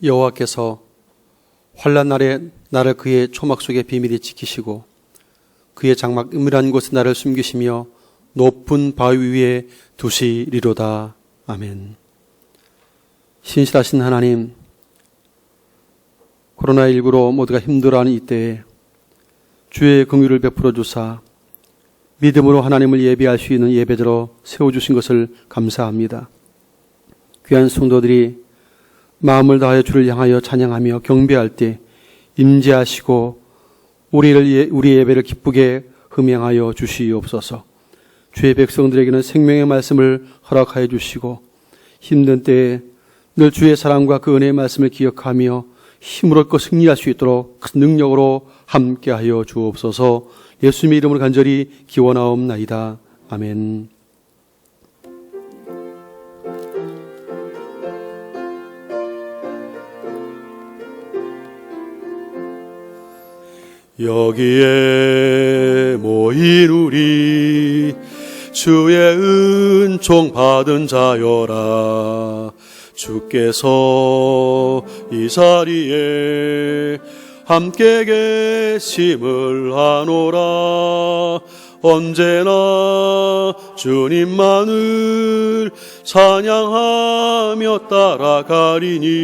여호와께서 환난 날에 나를 그의 초막 속에 비밀히 지키시고 그의 장막 은밀한 곳에 나를 숨기시며 높은 바위 위에 두시리로다. 아멘. 신실하신 하나님, 코로나19로 모두가 힘들어하는 이때에 주의 긍휼을 베풀어 주사 믿음으로 하나님을 예배할 수 있는 예배자로 세워주신 것을 감사합니다. 귀한 성도들이 마음을 다하여 주를 향하여 찬양하며 경배할 때 임재하시고 우리의 예배를 기쁘게 흠양하여 주시옵소서. 주의 백성들에게는 생명의 말씀을 허락하여 주시고 힘든 때에 늘 주의 사랑과 그 은혜의 말씀을 기억하며 힘을 얻고 승리할 수 있도록 큰 능력으로 함께하여 주옵소서. 예수님의 이름으로 간절히 기원하옵나이다. 아멘. 여기에 모인 우리 주의 은총 받은 자여라. 주께서 이 자리에 함께 계심을 아노라. 언제나 주님만을 찬양하며 따라가리니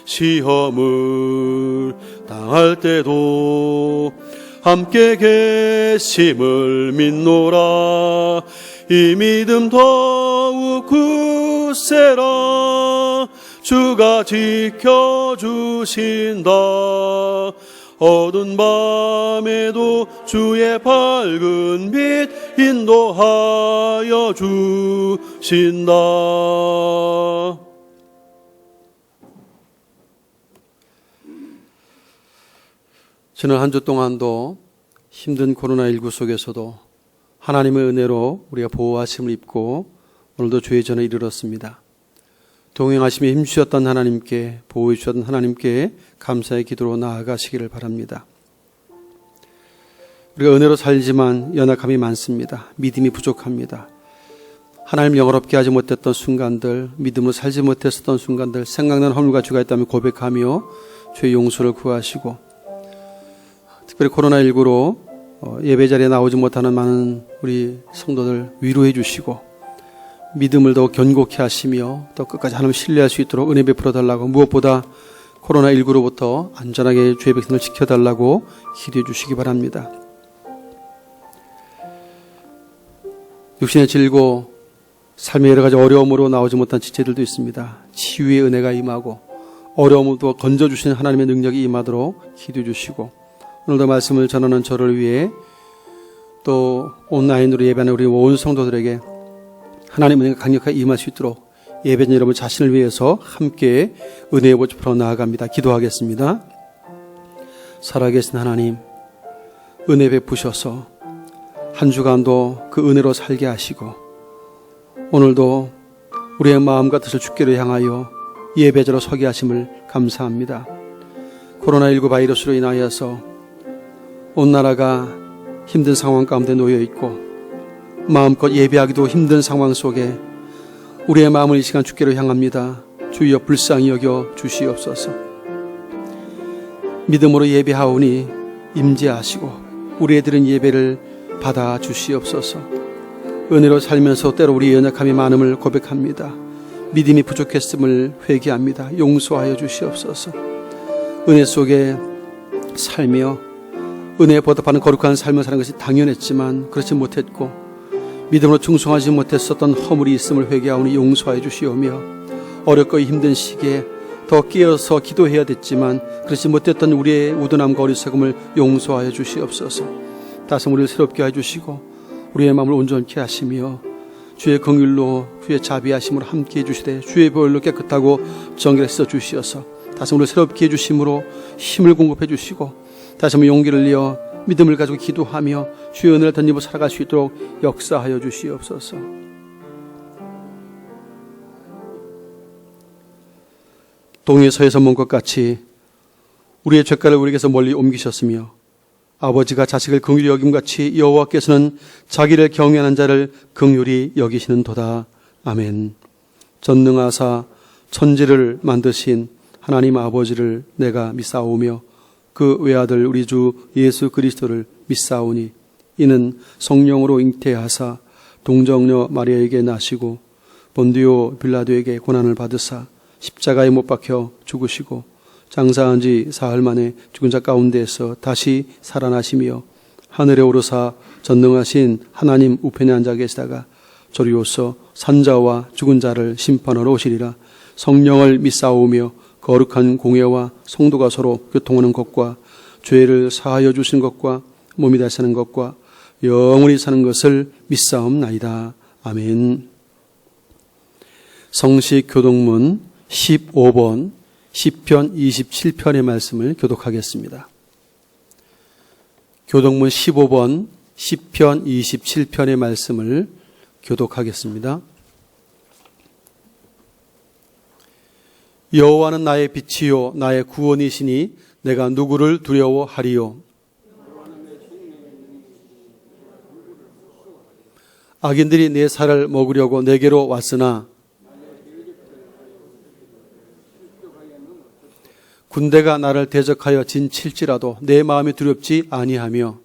시험을 당할 때도 함께 계심을 믿노라. 이 믿음 더욱 굳세라. 주가 지켜주신다. 어두운 밤에도 주의 밝은 빛 인도하여 주신다. 지난 한 주 동안도 힘든 코로나19 속에서도 하나님의 은혜로 우리가 보호하심을 입고 오늘도 주의 전에 이르렀습니다. 동행하심에 힘주셨던 하나님께, 보호해 주셨던 하나님께 감사의 기도로 나아가시기를 바랍니다. 우리가 은혜로 살지만 연약함이 많습니다. 믿음이 부족합니다. 하나님 영화롭게 하지 못했던 순간들, 믿음으로 살지 못했었던 순간들, 생각나는 허물과 죄가 있다면 고백하며 주의 용서를 구하시고, 특별히 코로나19로 예배 자리에 나오지 못하는 많은 우리 성도들 위로해 주시고 믿음을 더 견고케 하시며 또 끝까지 하나님을 신뢰할 수 있도록 은혜 베풀어 달라고, 무엇보다 코로나19로부터 안전하게 주의 백성을 지켜달라고 기도해 주시기 바랍니다. 육신에 질고 삶의 여러 가지 어려움으로 나오지 못한 지체들도 있습니다. 치유의 은혜가 임하고 어려움도 건져주시는 하나님의 능력이 임하도록 기도해 주시고, 오늘도 말씀을 전하는 저를 위해 또 온라인으로 예배하는 우리 온 성도들에게 하나님의 은혜가 강력하게 임할 수 있도록 예배자 여러분 자신을 위해서 함께 은혜의 보좌 앞으로 나아갑니다. 기도하겠습니다. 살아계신 하나님, 은혜 베푸셔서 한 주간도 그 은혜로 살게 하시고 오늘도 우리의 마음과 뜻을 주께로 향하여 예배자로 서게 하심을 감사합니다. 코로나19 바이러스로 인하여서 온 나라가 힘든 상황 가운데 놓여 있고 마음껏 예배하기도 힘든 상황 속에 우리의 마음을 이 시간 주께로 향합니다. 주여 불쌍히 여겨 주시옵소서. 믿음으로 예배하오니 임재하시고 우리의 드린 예배를 받아 주시옵소서. 은혜로 살면서 때로 우리의 연약함이 많음을 고백합니다. 믿음이 부족했음을 회개합니다. 용서하여 주시옵소서. 은혜 속에 살며 은혜에 보답하는 거룩한 삶을 사는 것이 당연했지만 그렇지 못했고 믿음으로 충성하지 못했었던 허물이 있음을 회개하오니 용서하여 주시오며, 어렵고 힘든 시기에 더 깨어서 기도해야 됐지만 그렇지 못했던 우리의 우둔함과 어리석음을 용서하여 주시옵소서. 다시 우리를 새롭게 해주시고 우리의 마음을 온전케 하시며 주의 긍휼로 주의 자비하심으로 함께 해주시되 주의 보혈로 깨끗하고 정결하게 씻어주시어서 다시 우리를 새롭게 해주심으로 힘을 공급해 주시고 다시 한번 용기를 내어 믿음을 가지고 기도하며 주의 은혜를 덧입어 살아갈 수 있도록 역사하여 주시옵소서. 동해 서에서 먼 것 같이 우리의 죄가를 우리에게서 멀리 옮기셨으며 아버지가 자식을 긍휼히 여김같이 여호와께서는 자기를 경외하는 자를 긍휼히 여기시는 도다. 아멘. 전능하사 천지를 만드신 하나님 아버지를 내가 믿사오며 그 외아들 우리 주 예수 그리스도를 믿사오니 이는 성령으로 잉태하사 동정녀 마리아에게 나시고 본디오 빌라도에게 고난을 받으사 십자가에 못 박혀 죽으시고 장사한 지 사흘 만에 죽은 자 가운데에서 다시 살아나시며 하늘에 오르사 전능하신 하나님 우편에 앉아 계시다가 저리로서 산자와 죽은 자를 심판하러 오시리라. 성령을 믿사오며 거룩한 공예와 성도가 서로 교통하는 것과 죄를 사하여 주신 것과 몸이 다시 사는 것과 영원히 사는 것을 믿사옵나이다. 아멘. 성식 교독문 15번 시편 27편의 말씀을 교독하겠습니다. 교독문 15번 시편 27편의 말씀을 교독하겠습니다. 여호와는 나의 빛이요 나의 구원이시니 내가 누구를 두려워하리요. 악인들이 내 살을 먹으려고 내게로 왔으나 군대가 나를 대적하여 진칠지라도 내 마음이 두렵지 아니하며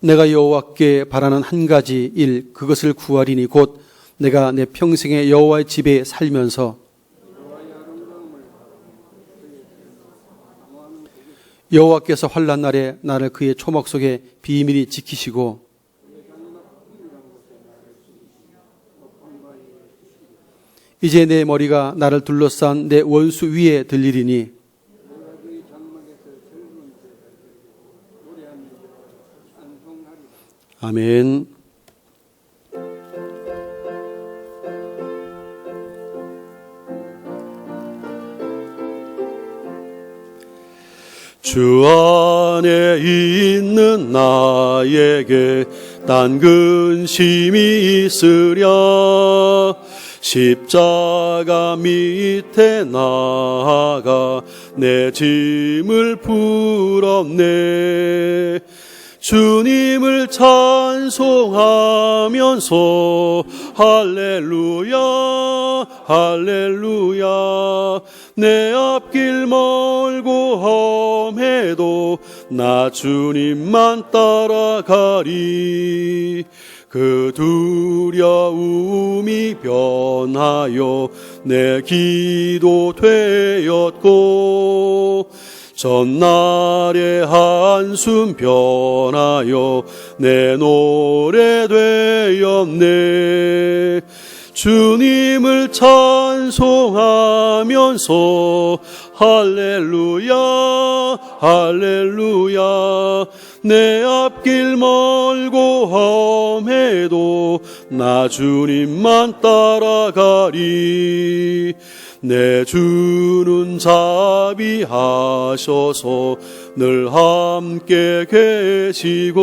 내가 여호와께 바라는 한 가지 일 그것을 구하리니 곧 내가 내 평생에 여호와의 집에 살면서 여호와께서 환난 날에 나를 그의 초막 속에 비밀히 지키시고 이제 내 머리가 나를 둘러싼 내 원수 위에 들리리니 아멘. 주 안에 있는 나에게 딴 근심이 있으랴. 십자가 밑에 나아가 내 짐을 풀었네. 주님을 찬송하면서 할렐루야 할렐루야. 내 앞길 멀고 험해도 나 주님만 따라가리. 그 두려움이 변하여 내 기도 되었고 전날의 한숨 변하여 내 노래 되었네. 주님을 찬송하면서 할렐루야 할렐루야. 내 앞길 멀고 험해도 나 주님만 따라가리. 내 주는 자비하셔서 늘 함께 계시고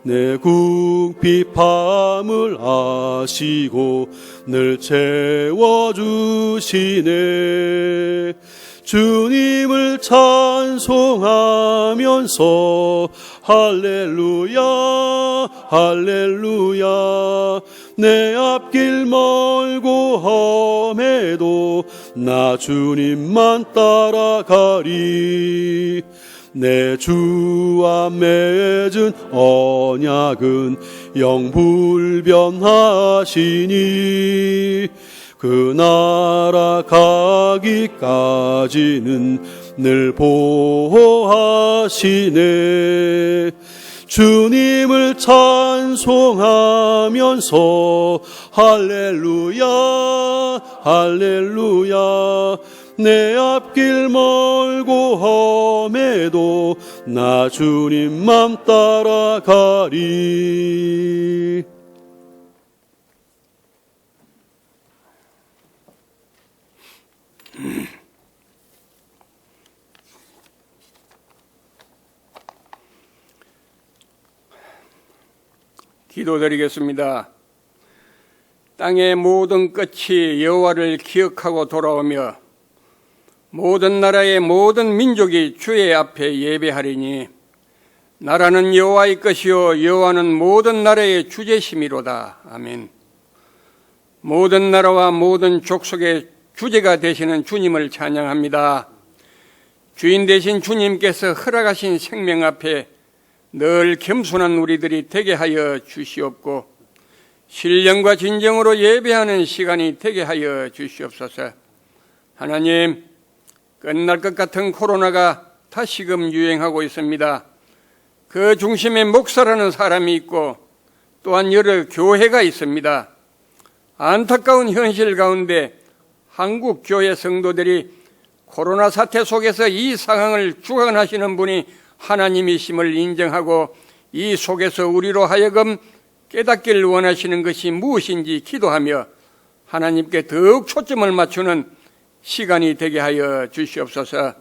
내 궁핍함을 아시고 늘 채워주시네. 주님을 찬송하면서 할렐루야 할렐루야. 내 앞길 멀고 험해도 나 주님만 따라가리. 내 주와 맺은 언약은 영불변하시니 그 나라 가기까지는 늘 보호하시네. 주님을 찬송하면서 할렐루야 할렐루야. 내 앞길 멀고 험해도 나 주님만 따라가리. 기도드리겠습니다. 땅의 모든 끝이 여호와를 기억하고 돌아오며 모든 나라의 모든 민족이 주의 앞에 예배하리니 나라는 여호와의 것이요 여호와는 모든 나라의 주제심이로다. 아멘. 모든 나라와 모든 족속의 주제가 되시는 주님을 찬양합니다. 주인 되신 주님께서 허락하신 생명 앞에 늘 겸손한 우리들이 되게 하여 주시옵고 신령과 진정으로 예배하는 시간이 되게 하여 주시옵소서. 하나님, 끝날 것 같은 코로나가 다시금 유행하고 있습니다. 그 중심에 목사라는 사람이 있고 또한 여러 교회가 있습니다. 안타까운 현실 가운데 한국 교회 성도들이 코로나 사태 속에서 이 상황을 주관하시는 분이 하나님이심을 인정하고 이 속에서 우리로 하여금 깨닫기를 원하시는 것이 무엇인지 기도하며 하나님께 더욱 초점을 맞추는 시간이 되게 하여 주시옵소서.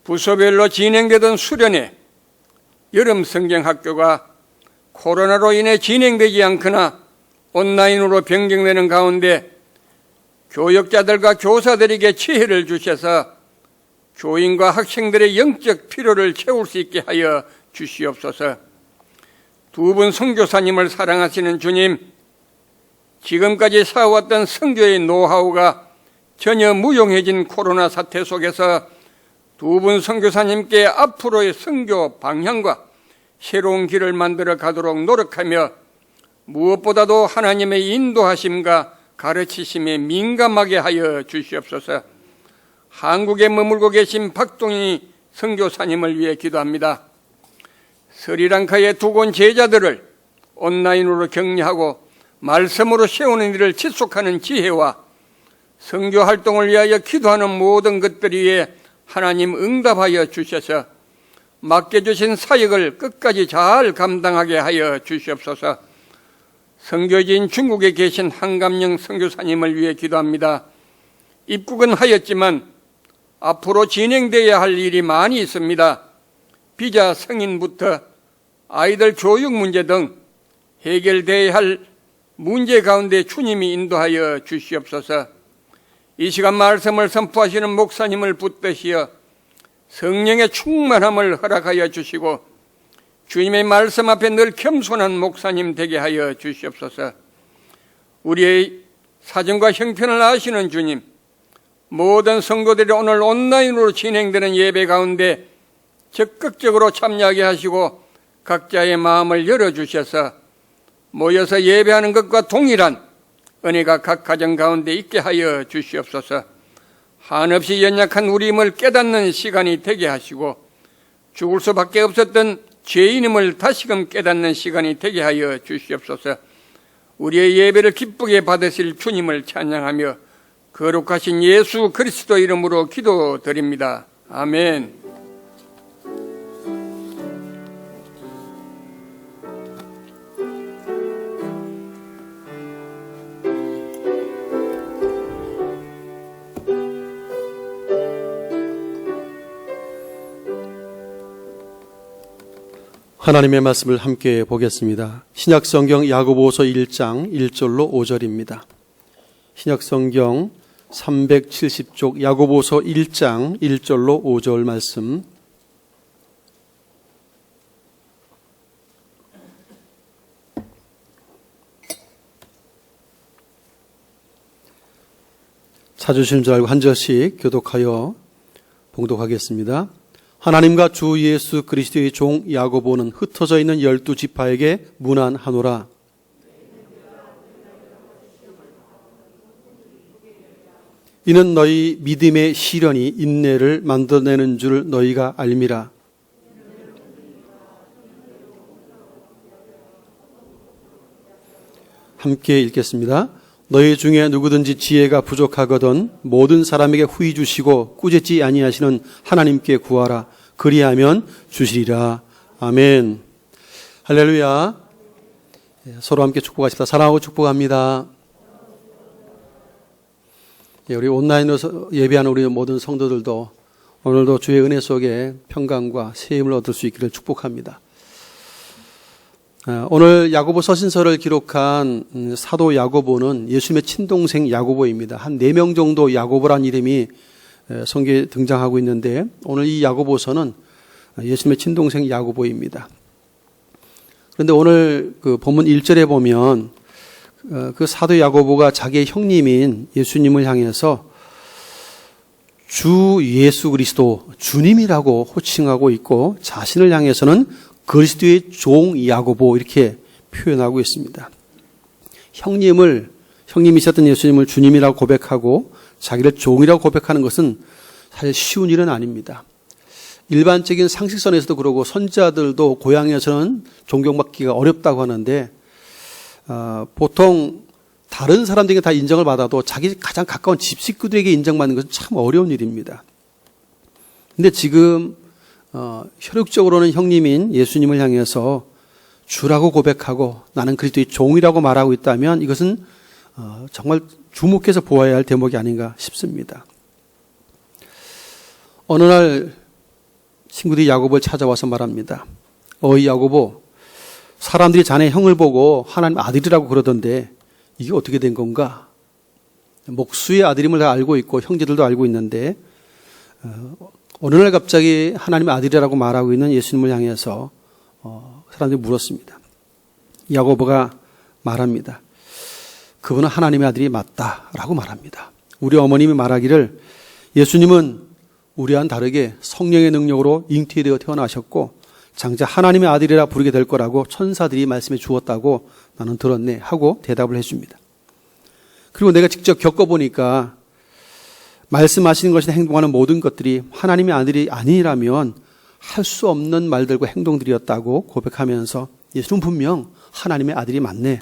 부서별로 진행되던 수련회, 여름 성경학교가 코로나로 인해 진행되지 않거나 온라인으로 변경되는 가운데 교역자들과 교사들에게 지혜를 주셔서 교인과 학생들의 영적 필요를 채울 수 있게 하여 주시옵소서. 두 분 선교사님을 사랑하시는 주님, 지금까지 쌓아왔던 선교의 노하우가 전혀 무용해진 코로나 사태 속에서 두 분 선교사님께 앞으로의 선교 방향과 새로운 길을 만들어 가도록 노력하며 무엇보다도 하나님의 인도하심과 가르치심에 민감하게 하여 주시옵소서. 한국에 머물고 계신 박동희 선교사님을 위해 기도합니다. 스리랑카의 두고 온 제자들을 온라인으로 격려하고 말씀으로 세우는 일을 지속하는 지혜와 선교 활동을 위하여 기도하는 모든 것들 위에 하나님 응답하여 주셔서 맡겨주신 사역을 끝까지 잘 감당하게 하여 주시옵소서. 선교지인 중국에 계신 한감영 선교사님을 위해 기도합니다. 입국은 하였지만 앞으로 진행되어야 할 일이 많이 있습니다. 비자 승인부터 아이들 교육 문제 등 해결되어야 할 문제 가운데 주님이 인도하여 주시옵소서. 이 시간 말씀을 선포하시는 목사님을 붙드시어 성령의 충만함을 허락하여 주시고 주님의 말씀 앞에 늘 겸손한 목사님 되게 하여 주시옵소서. 우리의 사정과 형편을 아시는 주님, 모든 성도들이 오늘 온라인으로 진행되는 예배 가운데 적극적으로 참여하게 하시고 각자의 마음을 열어주셔서 모여서 예배하는 것과 동일한 은혜가 각 가정 가운데 있게 하여 주시옵소서. 한없이 연약한 우리임을 깨닫는 시간이 되게 하시고 죽을 수밖에 없었던 죄인임을 다시금 깨닫는 시간이 되게 하여 주시옵소서. 우리의 예배를 기쁘게 받으실 주님을 찬양하며 거룩하신 예수 그리스도 이름으로 기도드립니다. 아멘. 하나님의 말씀을 함께 보겠습니다. 신약성경 야고보서 1장 1절로 5절입니다. 신약성경 370쪽 야고보서 1장 1절로 5절 말씀. 찾으신 줄 알고 한 절씩 교독하여 봉독하겠습니다. 하나님과 주 예수 그리스도의 종 야고보는 흩어져 있는 12지파에게 문안하노라. 이는 너희 믿음의 시련이 인내를 만들어내는 줄 너희가 알미라. 함께 읽겠습니다. 너희 중에 누구든지 지혜가 부족하거든 모든 사람에게 후히 주시고 꾸짖지 아니하시는 하나님께 구하라. 그리하면 주시리라. 아멘. 할렐루야. 서로 함께 축복하십시다. 사랑하고 축복합니다. 우리 온라인으로 예배하는 우리 모든 성도들도 오늘도 주의 은혜 속에 평강과 세임을 얻을 수 있기를 축복합니다. 오늘 야고보 서신서를 기록한 사도 야고보는 예수님의 친동생 야고보입니다. 한 4명 정도 야고보란 이름이 성경에 등장하고 있는데 오늘 이 야고보서는 예수님의 친동생 야고보입니다. 그런데 오늘 그 본문 1절에 보면 그 사도 야고보가 자기의 형님인 예수님을 향해서 주 예수 그리스도 주님이라고 호칭하고 있고 자신을 향해서는 그리스도의 종 야고보 이렇게 표현하고 있습니다. 형님이셨던 예수님을 주님이라고 고백하고 자기를 종이라고 고백하는 것은 사실 쉬운 일은 아닙니다. 일반적인 상식선에서도 그러고 선지자들도 고향에서는 존경받기가 어렵다고 하는데 보통 다른 사람들에게 다 인정을 받아도 자기 가장 가까운 집 식구들에게 인정받는 것은 참 어려운 일입니다. 근데 지금 혈육적으로는 형님인 예수님을 향해서 주라고 고백하고 나는 그리스도의 종이라고 말하고 있다면 이것은 정말 주목해서 보아야 할 대목이 아닌가 싶습니다. 어느 날 친구들이 야고보를 찾아와서 말합니다. 어이 야고보, 사람들이 자네 형을 보고 하나님 아들이라고 그러던데 이게 어떻게 된 건가? 목수의 아들임을 다 알고 있고 형제들도 알고 있는데 어느 날 갑자기 하나님의 아들이라고 말하고 있는 예수님을 향해서 사람들이 물었습니다. 야고보가 말합니다. 그분은 하나님의 아들이 맞다라고 말합니다. 우리 어머님이 말하기를 예수님은 우리와는 다르게 성령의 능력으로 잉태되어 태어나셨고 장차 하나님의 아들이라 부르게 될 거라고 천사들이 말씀해 주었다고 나는 들었네 하고 대답을 해줍니다. 그리고 내가 직접 겪어보니까 말씀하시는 것이나 행동하는 모든 것들이 하나님의 아들이 아니라면 할 수 없는 말들과 행동들이었다고 고백하면서 예수는 분명 하나님의 아들이 맞네.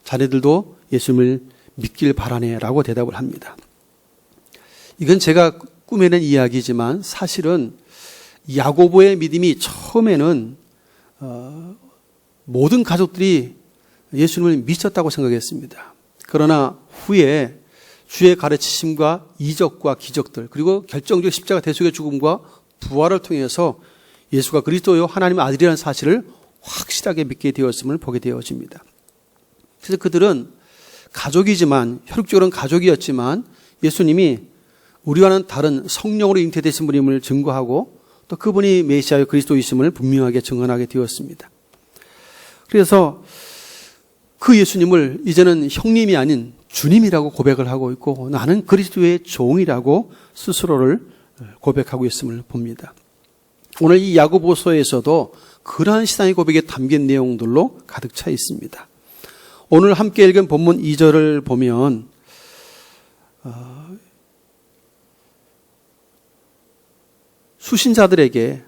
자네들도 예수님을 믿길 바라네 라고 대답을 합니다. 이건 제가 꾸며낸 이야기지만 사실은 야고보의 믿음이 처음에는 모든 가족들이 예수님을 믿었다고 생각했습니다. 그러나 후에 주의 가르치심과 이적과 기적들 그리고 결정적 십자가 대속의 죽음과 부활을 통해서 예수가 그리스도요 하나님의 아들이라는 사실을 확실하게 믿게 되었음을 보게 되어집니다. 그래서 그들은 가족이지만 혈육적으로는 가족이었지만 예수님이 우리와는 다른 성령으로 잉태되신 분임을 증거하고 또 그분이 메시아의 그리스도이심을 분명하게 증언하게 되었습니다. 그래서 그 예수님을 이제는 형님이 아닌 주님이라고 고백을 하고 있고 나는 그리스도의 종이라고 스스로를 고백하고 있음을 봅니다. 오늘 이 야고보서에서도 그러한 신앙의 고백에 담긴 내용들로 가득 차 있습니다. 오늘 함께 읽은 본문 2절을 보면 수신자들에게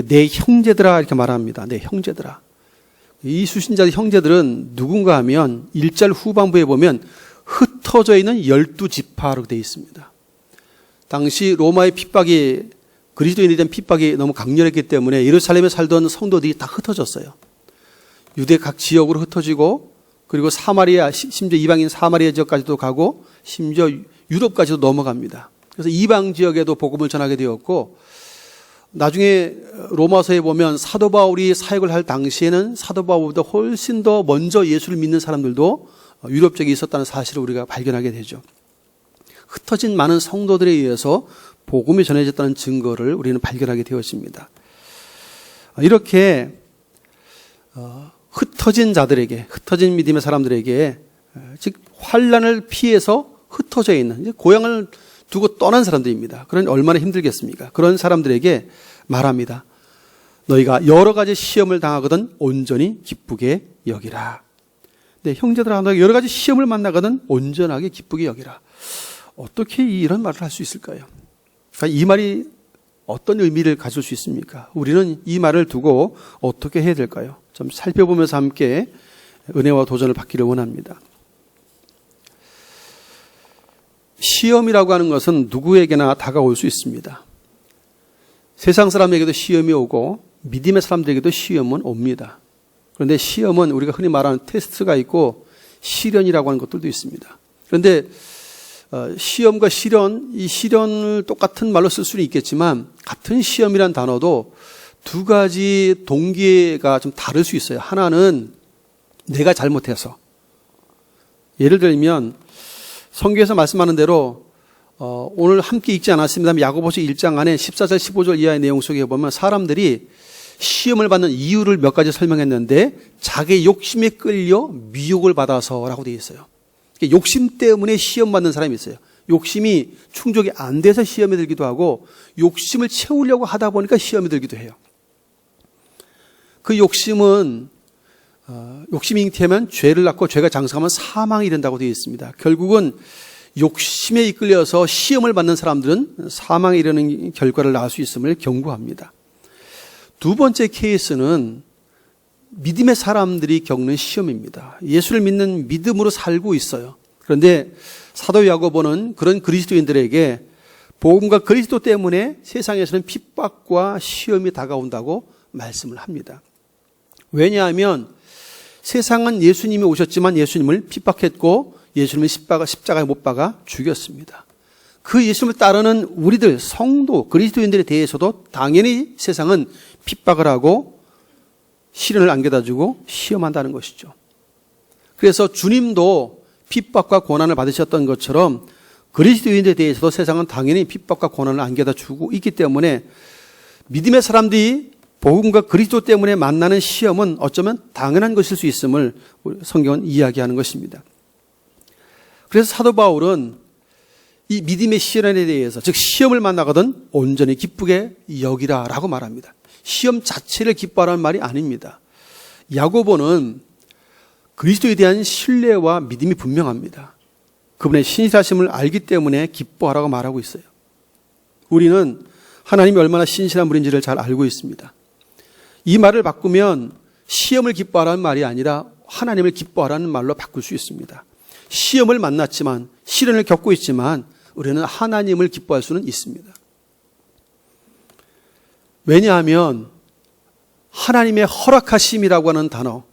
내 형제들아 이렇게 말합니다. 내 형제들아. 이 수신자의 형제들은 누군가 하면 1절 후반부에 보면 흩어져 있는 12지파로 되어 있습니다. 당시 로마의 핍박이 그리스도인에 대한 핍박이 너무 강렬했기 때문에 예루살렘에 살던 성도들이 다 흩어졌어요. 유대 각 지역으로 흩어지고 그리고 사마리아 심지어 이방인 사마리아 지역까지도 가고 심지어 유럽까지도 넘어갑니다. 그래서 이방 지역에도 복음을 전하게 되었고 나중에 로마서에 보면 사도 바울이 사역을 할 당시에는 사도 바울보다 훨씬 더 먼저 예수를 믿는 사람들도 유럽 지역에 있었다는 사실을 우리가 발견하게 되죠. 흩어진 많은 성도들에 의해서 복음이 전해졌다는 증거를 우리는 발견하게 되었습니다. 이렇게 흩어진 자들에게, 흩어진 믿음의 사람들에게, 즉 환난을 피해서 흩어져 있는 이제 고향을 두고 떠난 사람들입니다. 그러니 얼마나 힘들겠습니까? 그런 사람들에게 말합니다. 너희가 여러 가지 시험을 당하거든 온전히 기쁘게 여기라. 네, 형제들아, 너희가 여러 가지 시험을 만나거든 온전하게 기쁘게 여기라. 어떻게 이런 말을 할 수 있을까요? 그러니까 이 말이 어떤 의미를 가질 수 있습니까? 우리는 이 말을 두고 어떻게 해야 될까요? 좀 살펴보면서 함께 은혜와 도전을 받기를 원합니다. 시험이라고 하는 것은 누구에게나 다가올 수 있습니다. 세상 사람에게도 시험이 오고 믿음의 사람들에게도 시험은 옵니다. 그런데 시험은 우리가 흔히 말하는 테스트가 있고 시련이라고 하는 것들도 있습니다. 그런데 시험과 시련, 이 시련을 똑같은 말로 쓸 수는 있겠지만 같은 시험이라는 단어도 두 가지 동기가 좀 다를 수 있어요. 하나는 내가 잘못해서. 예를 들면 성경에서 말씀하는 대로 오늘 함께 읽지 않았습니다만 야고보서 1장 안에 14절 15절 이하의 내용 속에 보면 사람들이 시험을 받는 이유를 몇 가지 설명했는데 자기 욕심에 끌려 미혹을 받아서라고 되어 있어요. 욕심 때문에 시험 받는 사람이 있어요. 욕심이 충족이 안 돼서 시험에 들기도 하고 욕심을 채우려고 하다 보니까 시험에 들기도 해요. 그 욕심은 욕심이 잉태하면 죄를 낳고 죄가 장성하면 사망이 이른다고 되어 있습니다. 결국은 욕심에 이끌려서 시험을 받는 사람들은 사망에 이르는 결과를 낳을 수 있음을 경고합니다. 두 번째 케이스는 믿음의 사람들이 겪는 시험입니다. 예수를 믿는 믿음으로 살고 있어요. 그런데 사도 야고보는 그런 그리스도인들에게 복음과 그리스도 때문에 세상에서는 핍박과 시험이 다가온다고 말씀을 합니다. 왜냐하면 세상은 예수님이 오셨지만 예수님을 핍박했고 예수님을 십자가에 못 박아 죽였습니다. 그 예수님을 따르는 우리들 성도 그리스도인들에 대해서도 당연히 세상은 핍박을 하고 시련을 안겨다주고 시험한다는 것이죠. 그래서 주님도 핍박과 고난을 받으셨던 것처럼 그리스도인들에 대해서도 세상은 당연히 핍박과 고난을 안겨다주고 있기 때문에 믿음의 사람들이 복음과 그리스도 때문에 만나는 시험은 어쩌면 당연한 것일 수 있음을 성경은 이야기하는 것입니다. 그래서 사도 바울은 이 믿음의 시련에 대해서 즉 시험을 만나거든 온전히 기쁘게 여기라라고 말합니다. 시험 자체를 기뻐하라는 말이 아닙니다. 야고보는 그리스도에 대한 신뢰와 믿음이 분명합니다. 그분의 신실하심을 알기 때문에 기뻐하라고 말하고 있어요. 우리는 하나님이 얼마나 신실한 분인지를 잘 알고 있습니다. 이 말을 바꾸면 시험을 기뻐하라는 말이 아니라 하나님을 기뻐하라는 말로 바꿀 수 있습니다. 시험을 만났지만 시련을 겪고 있지만 우리는 하나님을 기뻐할 수는 있습니다. 왜냐하면 하나님의 허락하심이라고 하는 단어,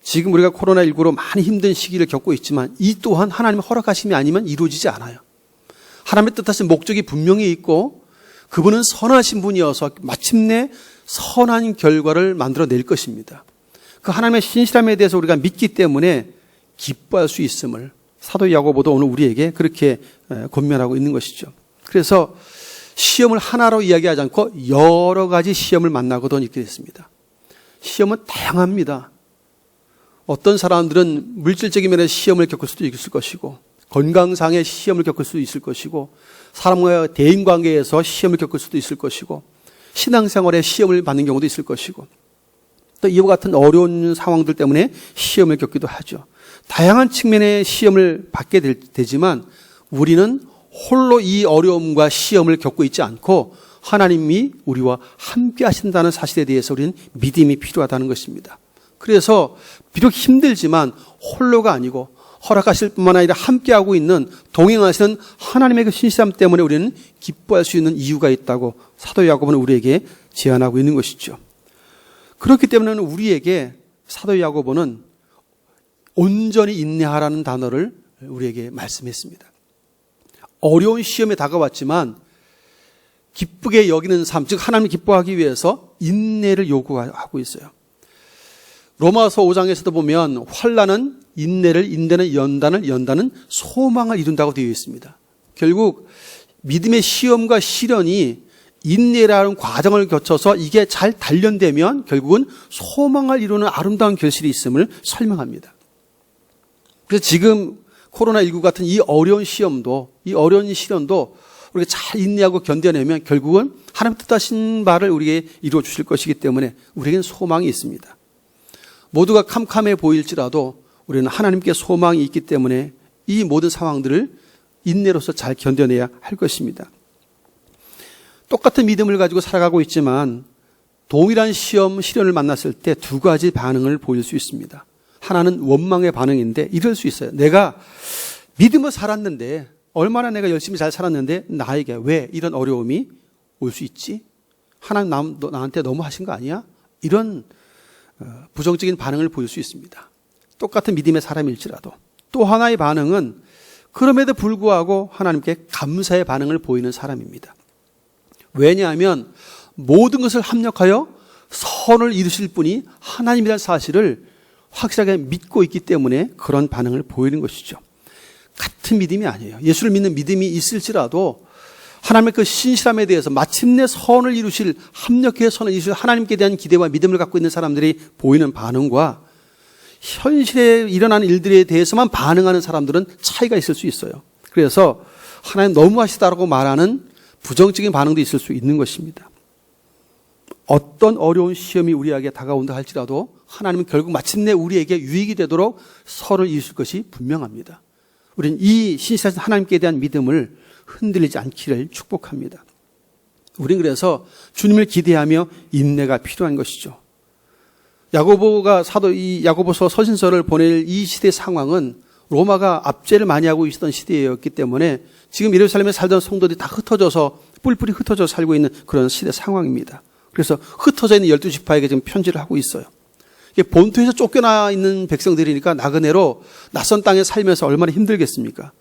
지금 우리가 코로나19로 많이 힘든 시기를 겪고 있지만 이 또한 하나님의 허락하심이 아니면 이루어지지 않아요. 하나님의 뜻하신 목적이 분명히 있고 그분은 선하신 분이어서 마침내 선한 결과를 만들어낼 것입니다. 그 하나님의 신실함에 대해서 우리가 믿기 때문에 기뻐할 수 있음을 사도 야고보도 오늘 우리에게 그렇게 권면하고 있는 것이죠. 그래서 시험을 하나로 이야기하지 않고 여러 가지 시험을 만나거든 이렇게 됐습니다. 시험은 다양합니다. 어떤 사람들은 물질적인 면에서 시험을 겪을 수도 있을 것이고 건강상의 시험을 겪을 수도 있을 것이고 사람과의 대인관계에서 시험을 겪을 수도 있을 것이고 신앙생활에 시험을 받는 경우도 있을 것이고 또 이와 같은 어려운 상황들 때문에 시험을 겪기도 하죠. 다양한 측면의 시험을 받게 되지만 우리는 홀로 이 어려움과 시험을 겪고 있지 않고 하나님이 우리와 함께 하신다는 사실에 대해서 우리는 믿음이 필요하다는 것입니다. 그래서 비록 힘들지만 홀로가 아니고 허락하실 뿐만 아니라 함께하고 있는 동행하시는 하나님의 그 신실함 때문에 우리는 기뻐할 수 있는 이유가 있다고 사도 야고보는 우리에게 제안하고 있는 것이죠. 그렇기 때문에 우리에게 사도 야고보는 온전히 인내하라는 단어를 우리에게 말씀했습니다. 어려운 시험에 다가왔지만 기쁘게 여기는 삶, 즉 하나님을 기뻐하기 위해서 인내를 요구하고 있어요. 로마서 5장에서도 보면 환난은 인내를, 인내는 연단을, 연단은 소망을 이룬다고 되어 있습니다. 결국 믿음의 시험과 시련이 인내라는 과정을 거쳐서 이게 잘 단련되면 결국은 소망을 이루는 아름다운 결실이 있음을 설명합니다. 그래서 지금 코로나19 같은 이 어려운 시험도, 이 어려운 시련도 우리가 잘 인내하고 견뎌내면 결국은 하나님 뜻하신 바를 우리에게 이루어 주실 것이기 때문에 우리에게는 소망이 있습니다. 모두가 캄캄해 보일지라도 우리는 하나님께 소망이 있기 때문에 이 모든 상황들을 인내로서 잘 견뎌내야 할 것입니다. 똑같은 믿음을 가지고 살아가고 있지만 동일한 시험, 시련을 만났을 때 두 가지 반응을 보일 수 있습니다. 하나는 원망의 반응인데 이럴 수 있어요. 내가 믿음을 살았는데 얼마나 내가 열심히 잘 살았는데 나에게 왜 이런 어려움이 올 수 있지? 하나님 나한테 너무 하신 거 아니야? 이런 부정적인 반응을 보일 수 있습니다. 똑같은 믿음의 사람일지라도. 또 하나의 반응은 그럼에도 불구하고 하나님께 감사의 반응을 보이는 사람입니다. 왜냐하면 모든 것을 합력하여 선을 이루실 분이 하나님이라는 사실을 확실하게 믿고 있기 때문에 그런 반응을 보이는 것이죠. 같은 믿음이 아니에요. 예수를 믿는 믿음이 있을지라도 하나님의 그 신실함에 대해서 마침내 선을 이루실, 합력해서 선을 이루실 하나님께 대한 기대와 믿음을 갖고 있는 사람들이 보이는 반응과 현실에 일어나는 일들에 대해서만 반응하는 사람들은 차이가 있을 수 있어요. 그래서 하나님 너무하시다라고 말하는 부정적인 반응도 있을 수 있는 것입니다. 어떤 어려운 시험이 우리에게 다가온다 할지라도 하나님은 결국 마침내 우리에게 유익이 되도록 선을 이루실 것이 분명합니다. 우리는 이 신실하신 하나님께 대한 믿음을 흔들리지 않기를 축복합니다. 우리는 그래서 주님을 기대하며 인내가 필요한 것이죠. 야고보가 이 야고보서 서신서를 보낼 이 시대 상황은 로마가 압제를 많이 하고 있었던 시대였기 때문에 지금 예루살렘에 살던 성도들이 다 흩어져서 뿔뿔이 흩어져 살고 있는 그런 시대 상황입니다. 그래서 흩어져 있는 12지파에게 지금 편지를 하고 있어요. 본토에서 쫓겨나 있는 백성들이니까 나그네로 낯선 땅에 살면서 얼마나 힘들겠습니까?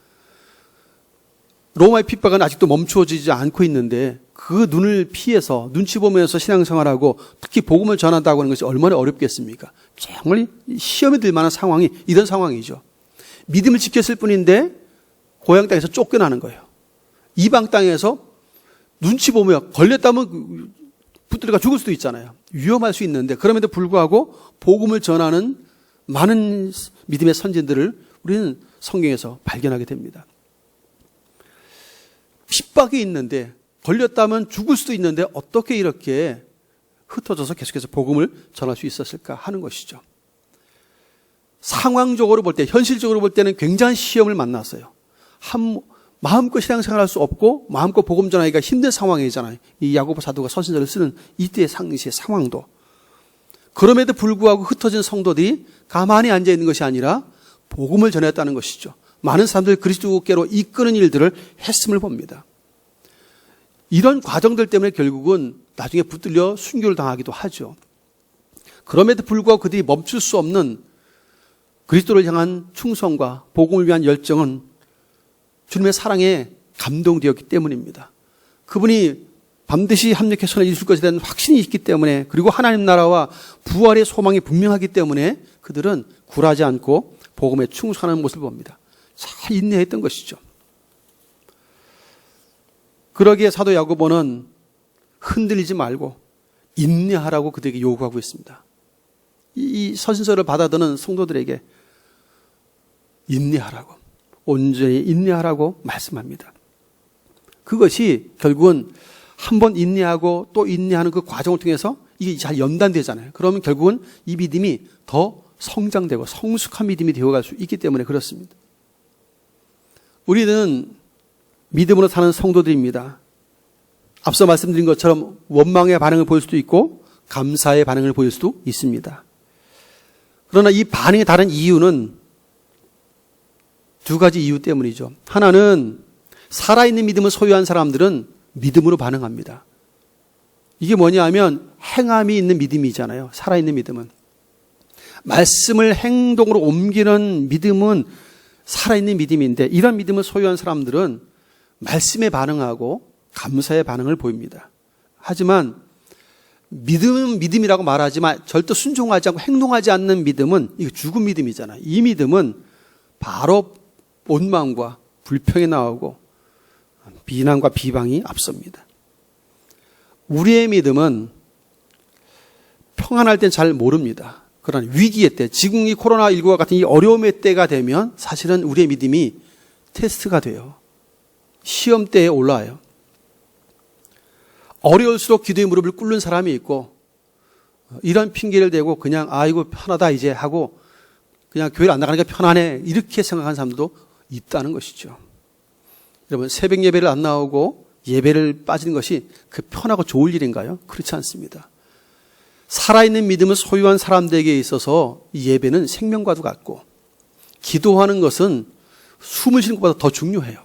로마의 핍박은 아직도 멈추어지지 않고 있는데 그 눈을 피해서 눈치 보면서 신앙생활하고 특히 복음을 전한다고 하는 것이 얼마나 어렵겠습니까? 정말 시험에 들 만한 상황이 이런 상황이죠. 믿음을 지켰을 뿐인데 고향 땅에서 쫓겨나는 거예요. 이방 땅에서 눈치 보며 걸렸다면 붙들어가 죽을 수도 있잖아요. 위험할 수 있는데 그럼에도 불구하고 복음을 전하는 많은 믿음의 선진들을 우리는 성경에서 발견하게 됩니다. 핍박이 있는데 걸렸다면 죽을 수도 있는데 어떻게 이렇게 흩어져서 계속해서 복음을 전할 수 있었을까 하는 것이죠. 상황적으로 볼 때, 현실적으로 볼 때는 굉장한 시험을 만났어요. 마음껏 신앙생활할 수 없고 마음껏 복음 전하기가 힘든 상황이잖아요. 이 야고보 사도가 서신서를 쓰는 이때의 당시의 상황도. 그럼에도 불구하고 흩어진 성도들이 가만히 앉아있는 것이 아니라 복음을 전했다는 것이죠. 많은 사람들을 그리스도께로 이끄는 일들을 했음을 봅니다. 이런 과정들 때문에 결국은 나중에 붙들려 순교를 당하기도 하죠. 그럼에도 불구하고 그들이 멈출 수 없는 그리스도를 향한 충성과 복음을 위한 열정은 주님의 사랑에 감동되었기 때문입니다. 그분이 반드시 합력해 선을 이룰 것에 대한 확신이 있기 때문에, 그리고 하나님 나라와 부활의 소망이 분명하기 때문에 그들은 굴하지 않고 복음에 충성하는 모습을 봅니다. 잘 인내했던 것이죠. 그러기에 사도 야고보는 흔들리지 말고 인내하라고 그들에게 요구하고 있습니다. 이 서신서를 받아드는 성도들에게 인내하라고, 온전히 인내하라고 말씀합니다. 그것이 결국은 한번 인내하고 또 인내하는 그 과정을 통해서 이게 잘 연단되잖아요. 그러면 결국은 이 믿음이 더 성장되고 성숙한 믿음이 되어갈 수 있기 때문에 그렇습니다. 우리는 믿음으로 사는 성도들입니다. 앞서 말씀드린 것처럼 원망의 반응을 보일 수도 있고 감사의 반응을 보일 수도 있습니다. 그러나 이 반응이 다른 이유는 두 가지 이유 때문이죠. 하나는 살아있는 믿음을 소유한 사람들은 믿음으로 반응합니다. 이게 뭐냐 하면 행함이 있는 믿음이잖아요. 살아있는 믿음은. 말씀을 행동으로 옮기는 믿음은 살아있는 믿음인데, 이런 믿음을 소유한 사람들은 말씀에 반응하고 감사의 반응을 보입니다. 하지만 믿음은 믿음이라고 말하지만 절대 순종하지 않고 행동하지 않는 믿음은 이거 죽은 믿음이잖아요. 이 믿음은 바로 원망과 불평이 나오고 비난과 비방이 앞섭니다. 우리의 믿음은 평안할 땐 잘 모릅니다. 그러나 위기의 때, 지금 이 코로나19와 같은 이 어려움의 때가 되면 사실은 우리의 믿음이 테스트가 돼요. 시험대에 올라와요. 어려울수록 기도의 무릎을 꿇는 사람이 있고, 이런 핑계를 대고 그냥 아이고 편하다 이제 하고 그냥 교회를 안 나가니까 편하네 이렇게 생각하는 사람들도 있다는 것이죠. 여러분, 새벽 예배를 안 나오고 예배를 빠지는 것이 그 편하고 좋을 일인가요? 그렇지 않습니다. 살아있는 믿음을 소유한 사람들에게 있어서 이 예배는 생명과도 같고, 기도하는 것은 숨을 쉬는 것보다 더 중요해요.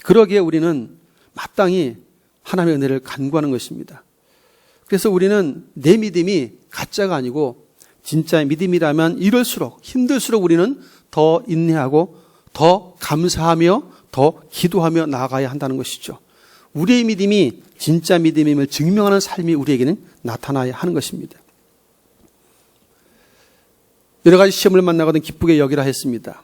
그러기에 우리는 마땅히 하나님의 은혜를 간구하는 것입니다. 그래서 우리는 내 믿음이 가짜가 아니고 진짜의 믿음이라면 이럴수록, 힘들수록 우리는 더 인내하고 더 감사하며 더 기도하며 나아가야 한다는 것이죠. 우리의 믿음이 진짜 믿음임을 증명하는 삶이 우리에게는 나타나야 하는 것입니다. 여러 가지 시험을 만나거든 기쁘게 여기라 했습니다.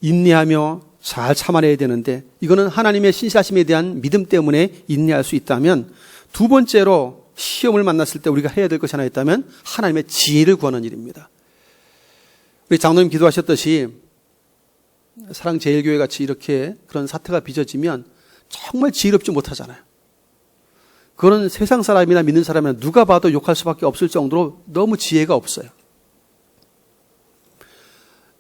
인내하며 잘 참아내야 되는데 이거는 하나님의 신실하심에 대한 믿음 때문에 인내할 수 있다면, 두 번째로 시험을 만났을 때 우리가 해야 될 것이 하나 있다면 하나님의 지혜를 구하는 일입니다. 우리 장로님 기도하셨듯이 사랑제일교회 같이 이렇게 그런 사태가 빚어지면 정말 지혜롭지 못하잖아요. 그거는 세상 사람이나 믿는 사람이나 누가 봐도 욕할 수밖에 없을 정도로 너무 지혜가 없어요.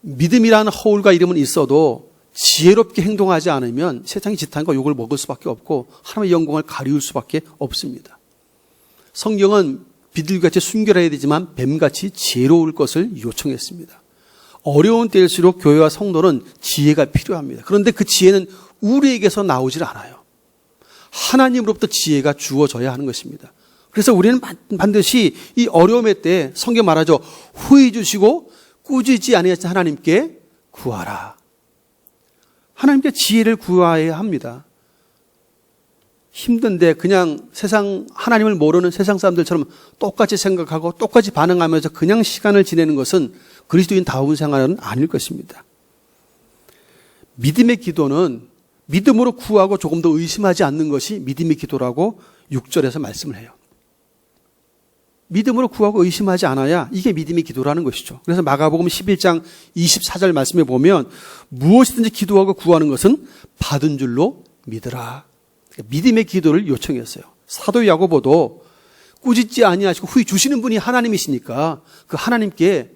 믿음이라는 허울과 이름은 있어도 지혜롭게 행동하지 않으면 세상이 지탄과 욕을 먹을 수밖에 없고 하나님의 영광을 가리울 수밖에 없습니다. 성경은 비둘기같이 순결해야 되지만 뱀같이 지혜로울 것을 요청했습니다. 어려운 때일수록 교회와 성도는 지혜가 필요합니다. 그런데 그 지혜는 우리에게서 나오질 않아요. 하나님으로부터 지혜가 주어져야 하는 것입니다. 그래서 우리는 반드시 이 어려움의 때 성경 말하죠. 후히 주시고 꾸짖지 아니하신 하나님께 구하라. 하나님께 지혜를 구해야 합니다. 힘든데 그냥 세상, 하나님을 모르는 세상 사람들처럼 똑같이 생각하고 똑같이 반응하면서 그냥 시간을 지내는 것은 그리스도인다운 생활은 아닐 것입니다. 믿음의 기도는 믿음으로 구하고 조금 더 의심하지 않는 것이 믿음의 기도라고 6절에서 말씀을 해요. 믿음으로 구하고 의심하지 않아야 이게 믿음의 기도라는 것이죠. 그래서 마가복음 11장 24절 말씀에 보면 무엇이든지 기도하고 구하는 것은 받은 줄로 믿으라. 믿음의 기도를 요청했어요. 사도 야고보도 꾸짖지 아니하시고 후히 주시는 분이 하나님이시니까 그 하나님께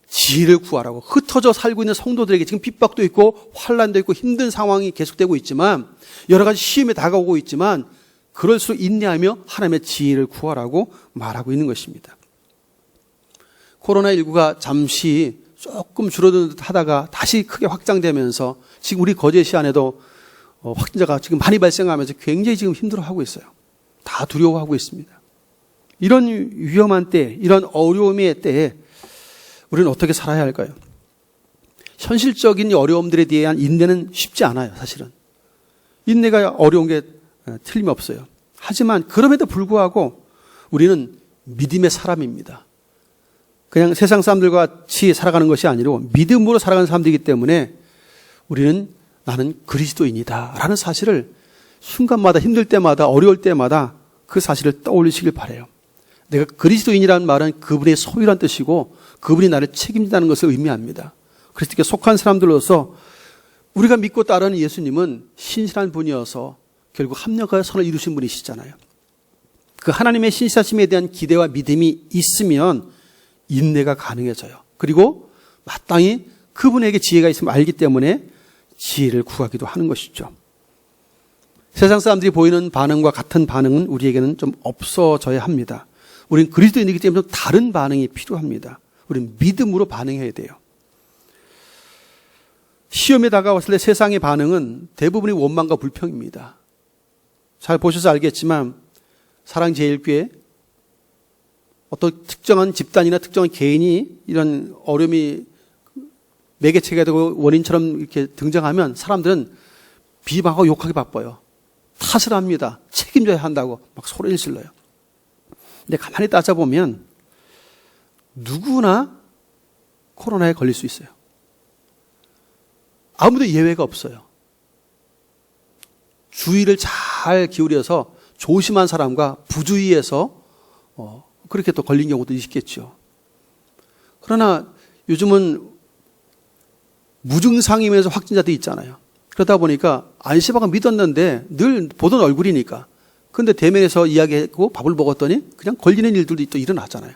지혜를 구하라고. 흩어져 살고 있는 성도들에게 지금 핍박도 있고 환난도 있고 힘든 상황이 계속되고 있지만 여러 가지 시험에 다가오고 있지만 그럴수록 인내하며 하나님의 지혜를 구하라고 말하고 있는 것입니다. 코로나19가 잠시 조금 줄어든 듯 하다가 다시 크게 확장되면서 지금 우리 거제시 안에도 확진자가 지금 많이 발생하면서 굉장히 지금 힘들어하고 있어요. 다 두려워하고 있습니다. 이런 위험한 때, 이런 어려움의 때에 우리는 어떻게 살아야 할까요? 현실적인 어려움들에 대한 인내는 쉽지 않아요, 사실은. 인내가 어려운 게 틀림없어요. 하지만 그럼에도 불구하고 우리는 믿음의 사람입니다. 그냥 세상 사람들과 같이 살아가는 것이 아니고 믿음으로 살아가는 사람들이기 때문에 우리는 나는 그리스도인이다 라는 사실을 순간마다 힘들 때마다 어려울 때마다 그 사실을 떠올리시길 바라요. 내가 그리스도인이라는 말은 그분의 소유란 뜻이고 그분이 나를 책임진다는 것을 의미합니다. 그리스도께 속한 사람들로서 우리가 믿고 따르는 예수님은 신실한 분이어서 결국 합력하여 선을 이루신 분이시잖아요. 그 하나님의 신실하심에 대한 기대와 믿음이 있으면 인내가 가능해져요. 그리고 마땅히 그분에게 지혜가 있음을 알기 때문에 지혜를 구하기도 하는 것이죠. 세상 사람들이 보이는 반응과 같은 반응은 우리에게는 좀 없어져야 합니다. 우리는 그리스도인이기 때문에 좀 다른 반응이 필요합니다. 우리는 믿음으로 반응해야 돼요. 시험에 다가왔을 때 세상의 반응은 대부분이 원망과 불평입니다. 잘 보셔서 알겠지만 사랑제일교회 어떤 특정한 집단이나 특정한 개인이 이런 어려움이 매개체가 되고 원인처럼 이렇게 등장하면 사람들은 비방하고 욕하기 바빠요. 탓을 합니다. 책임져야 한다고 막 소리를 질러요. 근데 가만히 따져보면 누구나 코로나에 걸릴 수 있어요. 아무도 예외가 없어요. 주의를 잘 기울여서 조심한 사람과 부주의해서 그렇게 또 걸린 경우도 있겠죠. 그러나 요즘은 무증상이면서 확진자도 있잖아요. 그러다 보니까 안심하고 믿었는데 늘 보던 얼굴이니까. 근데 대면에서 이야기하고 밥을 먹었더니 그냥 걸리는 일들도 또 일어나잖아요.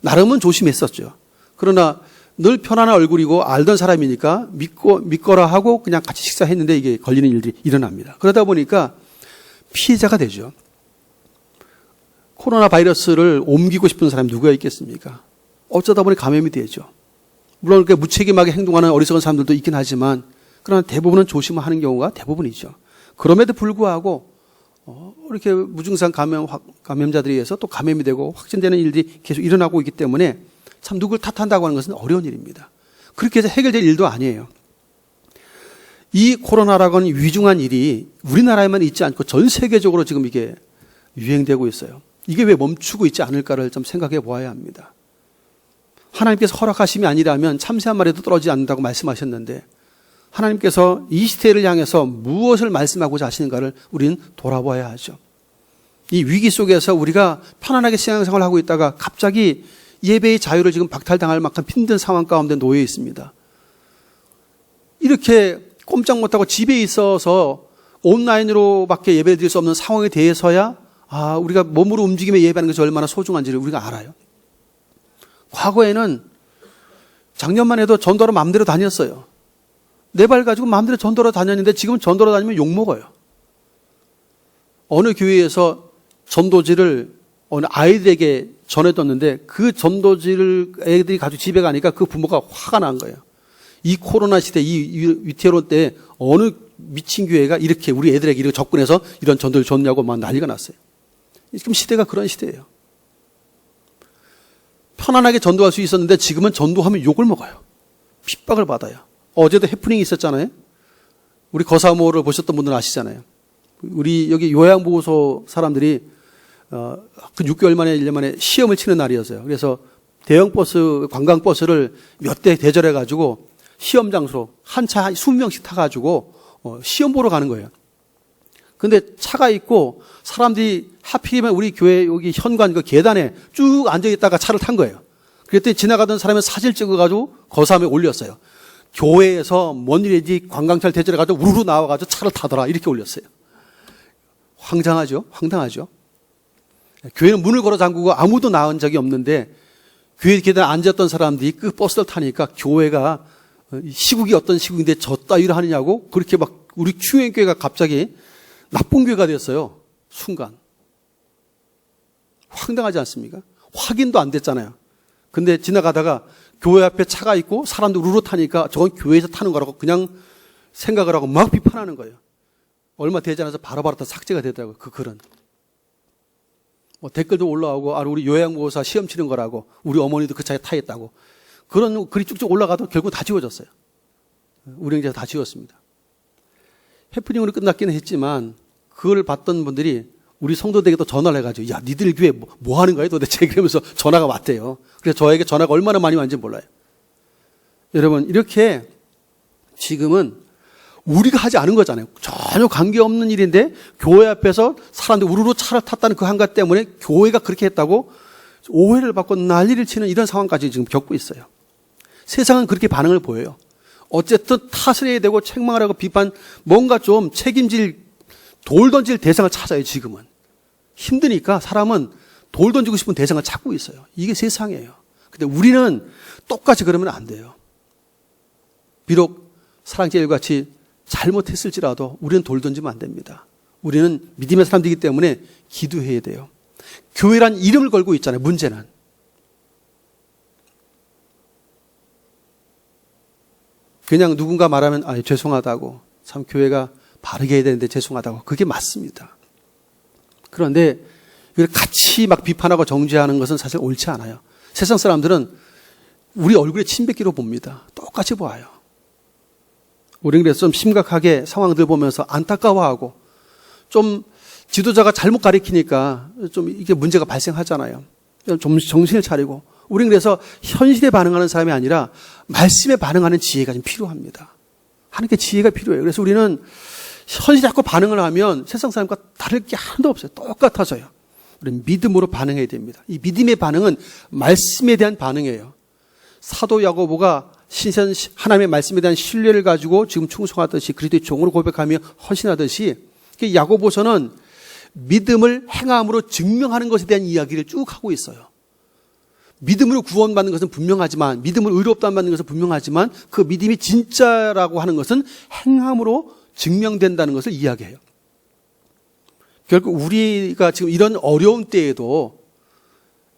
나름은 조심했었죠. 그러나 늘 편안한 얼굴이고 알던 사람이니까 믿거라 하고 그냥 같이 식사했는데 이게 걸리는 일들이 일어납니다. 그러다 보니까 피해자가 되죠. 코로나 바이러스를 옮기고 싶은 사람이 누가 있겠습니까? 어쩌다 보니 감염이 되죠. 물론 그렇게 무책임하게 행동하는 어리석은 사람들도 있긴 하지만 그러나 대부분은 조심하는 경우가 대부분이죠. 그럼에도 불구하고 이렇게 무증상 감염자들에 의해서 또 감염이 되고 확진되는 일들이 계속 일어나고 있기 때문에 참 누굴 탓한다고 하는 것은 어려운 일입니다. 그렇게 해서 해결될 일도 아니에요. 이 코로나라고는 위중한 일이 우리나라에만 있지 않고 전 세계적으로 지금 이게 유행되고 있어요. 이게 왜 멈추고 있지 않을까를 좀 생각해 보아야 합니다. 하나님께서 허락하심이 아니라면 참새 한 마리도 떨어지지 않는다고 말씀하셨는데 하나님께서 이 시대를 향해서 무엇을 말씀하고자 하시는가를 우리는 돌아봐야 하죠. 이 위기 속에서 우리가 편안하게 신앙생활을 하고 있다가 갑자기 예배의 자유를 지금 박탈당할 만큼 힘든 상황 가운데 놓여 있습니다. 이렇게 꼼짝 못하고 집에 있어서 온라인으로밖에 예배를 드릴 수 없는 상황에 대해서야 우리가 몸으로 움직이며 예배하는 것이 얼마나 소중한지를 우리가 알아요. 과거에는 작년만 해도 전도로 마음대로 다녔어요. 내 발 가지고 마음대로 전도로 다녔는데 지금 전도로 다니면 욕먹어요. 어느 교회에서 전도지를 어느 아이들에게 전해뒀는데 그 전도지를 애들이 가지고 집에 가니까 그 부모가 화가 난 거예요. 이 코로나 시대, 이 위태로운 때 어느 미친 교회가 이렇게 우리 애들에게 이렇게 접근해서 이런 전도를 줬냐고 막 난리가 났어요. 지금 시대가 그런 시대예요. 편안하게 전도할 수 있었는데 지금은 전도하면 욕을 먹어요. 핍박을 받아요. 어제도 해프닝이 있었잖아요. 우리 거사모를 보셨던 분들은 아시잖아요. 우리 여기 요양보호소 사람들이 그 6개월 만에 1년 만에 시험을 치는 날이었어요. 그래서 대형 버스, 관광버스를 몇 대 대절해가지고 시험 장소로 한 차 20명씩 타가지고 시험 보러 가는 거예요. 근데 차가 있고 사람들이 하필이면 우리 교회 여기 현관 그 계단에 쭉 앉아있다가 차를 탄 거예요. 그랬더니 지나가던 사람이 사진 찍어가지고 거사함에 올렸어요. 교회에서 뭔 일인지 관광차를 대절해가지고 우르르 나와가지고 차를 타더라 이렇게 올렸어요. 황당하죠? 황당하죠? 교회는 문을 걸어 잠그고 아무도 나온 적이 없는데 교회 계단에 앉았던 사람들이 그 버스를 타니까 교회가 시국이 어떤 시국인데 저 따위를 하느냐고 그렇게 막 우리 충행교회가 갑자기 나쁜 교회가 됐어요. 순간. 황당하지 않습니까? 확인도 안 됐잖아요. 근데 지나가다가 교회 앞에 차가 있고 사람들 우르르 타니까 저건 교회에서 타는 거라고 그냥 생각을 하고 막 비판하는 거예요. 얼마 되지 않아서 바로바로 다 삭제가 되더라고요. 그 글은. 댓글도 올라오고 우리 요양보호사 시험 치는 거라고 우리 어머니도 그 차에 타 있다고 그런 글이 쭉쭉 올라가도 결국 다 지워졌어요. 우리 형제가 다 지웠습니다. 해프닝으로 끝났기는 했지만 그걸 봤던 분들이 우리 성도들에게도 전화를 해가지고 야 니들 교회 뭐 하는 거야 도대체 그러면서 전화가 왔대요. 그래서 저에게 전화가 얼마나 많이 왔는지 몰라요. 여러분 이렇게 지금은 우리가 하지 않은 거잖아요. 전혀 관계없는 일인데 교회 앞에서 사람들이 우르르 차를 탔다는 그 한가 때문에 교회가 그렇게 했다고 오해를 받고 난리를 치는 이런 상황까지 지금 겪고 있어요. 세상은 그렇게 반응을 보여요. 어쨌든 탓을 해야 되고 책망을 하고 비판 뭔가 좀 책임질 돌 던질 대상을 찾아요. 지금은. 힘드니까 사람은 돌 던지고 싶은 대상을 찾고 있어요. 이게 세상이에요. 근데 우리는 똑같이 그러면 안 돼요. 비록 사랑제일같이 잘못했을지라도 우리는 돌 던지면 안 됩니다. 우리는 믿음의 사람들이기 때문에 기도해야 돼요. 교회란 이름을 걸고 있잖아요. 문제는. 그냥 누군가 말하면 죄송하다고 참 교회가 바르게 해야 되는데 죄송하다고 그게 맞습니다. 그런데 이걸 같이 막 비판하고 정죄하는 것은 사실 옳지 않아요. 세상 사람들은 우리 얼굴에 침 뱉기로 봅니다. 똑같이 보아요. 우리는 그래서 좀 심각하게 상황들 보면서 안타까워하고 좀 지도자가 잘못 가리키니까 좀 이게 문제가 발생하잖아요. 좀 정신을 차리고 우리는 그래서 현실에 반응하는 사람이 아니라 말씀에 반응하는 지혜가 좀 필요합니다. 하나님께 지혜가 필요해요. 그래서 우리는 현실에 자꾸 반응을 하면 세상 사람과 다를 게 하나도 없어요. 똑같아져요. 우리는 믿음으로 반응해야 됩니다. 이 믿음의 반응은 말씀에 대한 반응이에요. 사도 야고보가 하나님의 말씀에 대한 신뢰를 가지고 지금 충성하듯이 그리스도의 종으로 고백하며 헌신하듯이 야고보서는 믿음을 행함으로 증명하는 것에 대한 이야기를 쭉 하고 있어요. 믿음으로 구원받는 것은 분명하지만 믿음으로 의롭다는 받는 것은 분명하지만 그 믿음이 진짜라고 하는 것은 행함으로 증명된다는 것을 이야기해요. 결국 우리가 지금 이런 어려운 때에도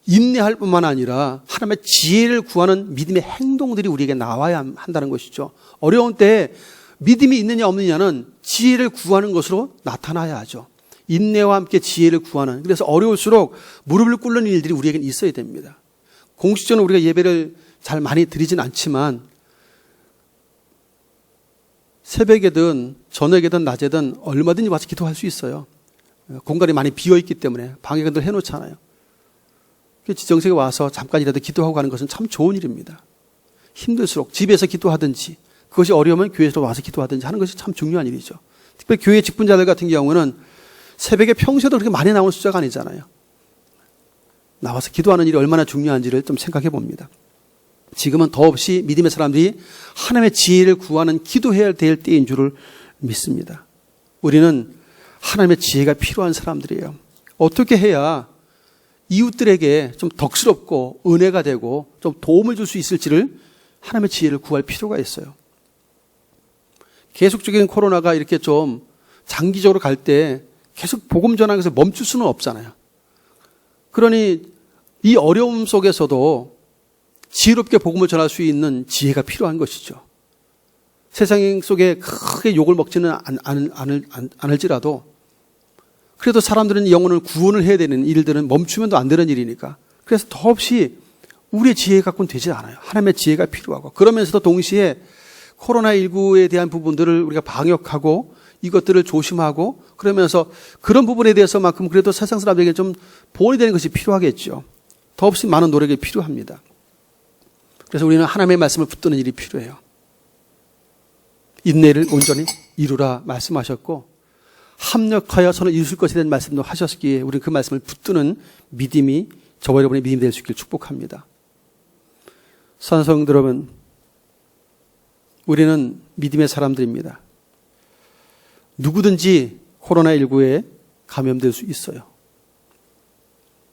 인내할 뿐만 아니라 하나님의 지혜를 구하는 믿음의 행동들이 우리에게 나와야 한다는 것이죠. 어려운 때에 믿음이 있느냐 없느냐는 지혜를 구하는 것으로 나타나야 하죠. 인내와 함께 지혜를 구하는. 그래서 어려울수록 무릎을 꿇는 일들이 우리에게는 있어야 됩니다. 공식적으로 우리가 예배를 잘 많이 드리진 않지만 새벽에든 저녁에든 낮에든 얼마든지 와서 기도할 수 있어요. 공간이 많이 비어있기 때문에 방해관들 해놓잖아요. 지정석에 와서 잠깐이라도 기도하고 가는 것은 참 좋은 일입니다. 힘들수록 집에서 기도하든지 그것이 어려우면 교회에서 와서 기도하든지 하는 것이 참 중요한 일이죠. 특별히 교회 직분자들 같은 경우는 새벽에 평소에도 그렇게 많이 나오는 숫자가 아니잖아요. 나와서 기도하는 일이 얼마나 중요한지를 좀 생각해 봅니다. 지금은 더없이 믿음의 사람들이 하나님의 지혜를 구하는 기도해야 될 때인 줄을 믿습니다. 우리는 하나님의 지혜가 필요한 사람들이에요. 어떻게 해야 이웃들에게 좀 덕스럽고 은혜가 되고 좀 도움을 줄 수 있을지를 하나님의 지혜를 구할 필요가 있어요. 계속적인 코로나가 이렇게 좀 장기적으로 갈 때 계속 복음 전하는 것을 멈출 수는 없잖아요. 그러니 이 어려움 속에서도 지혜롭게 복음을 전할 수 있는 지혜가 필요한 것이죠. 세상 속에 크게 욕을 먹지는 않을지라도 그래도 사람들은 영혼을 구원을 해야 되는 일들은 멈추면도 안 되는 일이니까 그래서 더없이 우리의 지혜 갖고는 되지 않아요. 하나님의 지혜가 필요하고 그러면서도 동시에 코로나19에 대한 부분들을 우리가 방역하고 이것들을 조심하고 그러면서 그런 부분에 대해서만큼 그래도 세상 사람들에게 좀 보완이 되는 것이 필요하겠죠. 더없이 많은 노력이 필요합니다. 그래서 우리는 하나님의 말씀을 붙드는 일이 필요해요. 인내를 온전히 이루라 말씀하셨고 합력하여 선을 이루실 것에 대한 말씀도 하셨기에 우리는 그 말씀을 붙드는 믿음이 저와 여러분의 믿음이 될 수 있기를 축복합니다. 사랑하는 여러분, 우리는 믿음의 사람들입니다. 누구든지 코로나19에 감염될 수 있어요.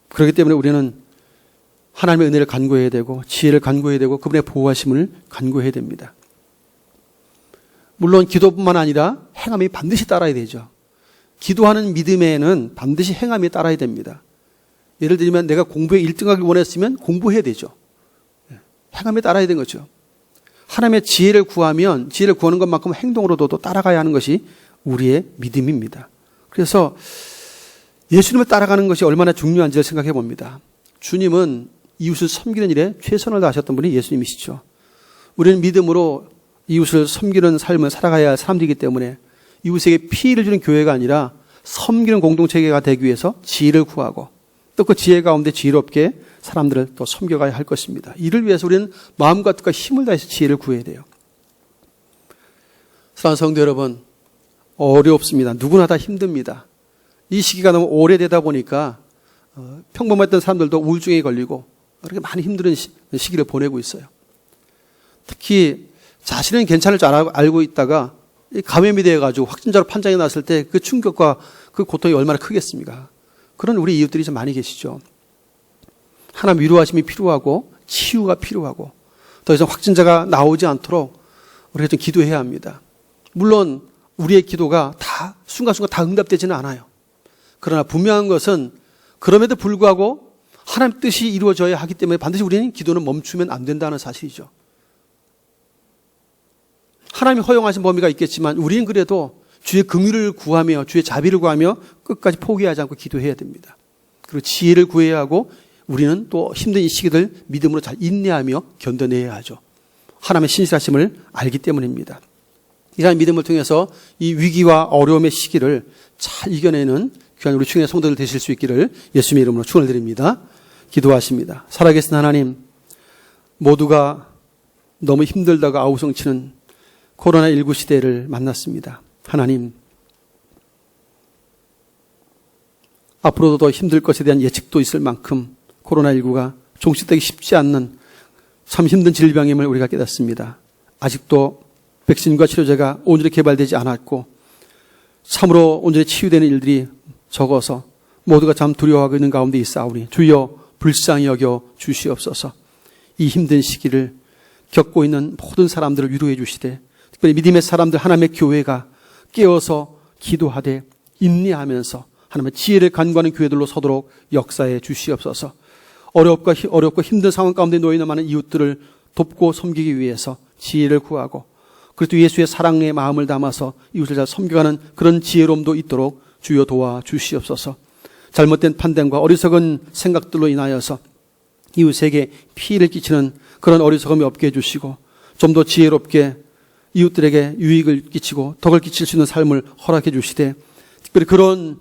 그렇기 때문에 우리는 하나님의 은혜를 간구해야 되고 지혜를 간구해야 되고 그분의 보호하심을 간구해야 됩니다. 물론 기도뿐만 아니라 행함이 반드시 따라야 되죠. 기도하는 믿음에는 반드시 행함이 따라야 됩니다. 예를 들면 내가 공부에 1등하길 원했으면 공부해야 되죠. 행함이 따라야 되는 거죠. 하나님의 지혜를 구하면 지혜를 구하는 것만큼 행동으로도 또 따라가야 하는 것이 우리의 믿음입니다. 그래서 예수님을 따라가는 것이 얼마나 중요한지를 생각해 봅니다. 주님은 이웃을 섬기는 일에 최선을 다하셨던 분이 예수님이시죠. 우리는 믿음으로 이웃을 섬기는 삶을 살아가야 할 사람들이기 때문에 이웃에게 피해를 주는 교회가 아니라 섬기는 공동체가 되기 위해서 지혜를 구하고 또 그 지혜 가운데 지혜롭게 사람들을 또 섬겨가야 할 것입니다. 이를 위해서 우리는 마음과 뜻과 힘을 다해서 지혜를 구해야 돼요. 사랑하는 성도 여러분, 어렵습니다. 누구나 다 힘듭니다. 이 시기가 너무 오래되다 보니까 평범했던 사람들도 우울증에 걸리고 그렇게 많이 힘든 시기를 보내고 있어요. 특히 자신은 괜찮을 줄 알고 있다가 감염이 되어가지고 확진자로 판정이 났을 때 그 충격과 그 고통이 얼마나 크겠습니까? 그런 우리 이웃들이 좀 많이 계시죠. 하나님 위로하심이 필요하고 치유가 필요하고 더 이상 확진자가 나오지 않도록 우리가 좀 기도해야 합니다. 물론 우리의 기도가 다 순간순간 다 응답되지는 않아요. 그러나 분명한 것은 그럼에도 불구하고 하나님 뜻이 이루어져야 하기 때문에 반드시 우리는 기도는 멈추면 안 된다는 사실이죠. 하나님이 허용하신 범위가 있겠지만 우리는 그래도 주의 긍휼을 구하며 주의 자비를 구하며 끝까지 포기하지 않고 기도해야 됩니다. 그리고 지혜를 구해야 하고 우리는 또 힘든 이 시기들 믿음으로 잘 인내하며 견뎌내야 하죠. 하나님의 신실하심을 알기 때문입니다. 이러한 믿음을 통해서 이 위기와 어려움의 시기를 잘 이겨내는 귀한 우리 충의 성도들 되실 수 있기를 예수님의 이름으로 축원을 드립니다. 기도하십니다. 살아계신 하나님, 모두가 너무 힘들다가 아우성치는 코로나19 시대를 만났습니다. 하나님, 앞으로도 더 힘들 것에 대한 예측도 있을 만큼 코로나19가 종식되기 쉽지 않는 참 힘든 질병임을 우리가 깨닫습니다. 아직도 백신과 치료제가 온전히 개발되지 않았고 참으로 온전히 치유되는 일들이 적어서 모두가 참 두려워하고 있는 가운데 있사오니 주여 불쌍히 여겨 주시옵소서. 이 힘든 시기를 겪고 있는 모든 사람들을 위로해 주시되 특별히 믿음의 사람들 하나님의 교회가 깨어서 기도하되 인내하면서 하나님의 지혜를 간구하는 교회들로 서도록 역사해 주시옵소서. 어렵고 힘든 상황 가운데 놓여 있는 많은 이웃들을 돕고 섬기기 위해서 지혜를 구하고 그리스도 예수의 사랑의 마음을 담아서 이웃을 잘 섬겨가는 그런 지혜로움도 있도록 주여 도와 주시옵소서. 잘못된 판단과 어리석은 생각들로 인하여서 이웃에게 피해를 끼치는 그런 어리석음이 없게 해주시고 좀 더 지혜롭게 이웃들에게 유익을 끼치고 덕을 끼칠 수 있는 삶을 허락해 주시되 특별히 그런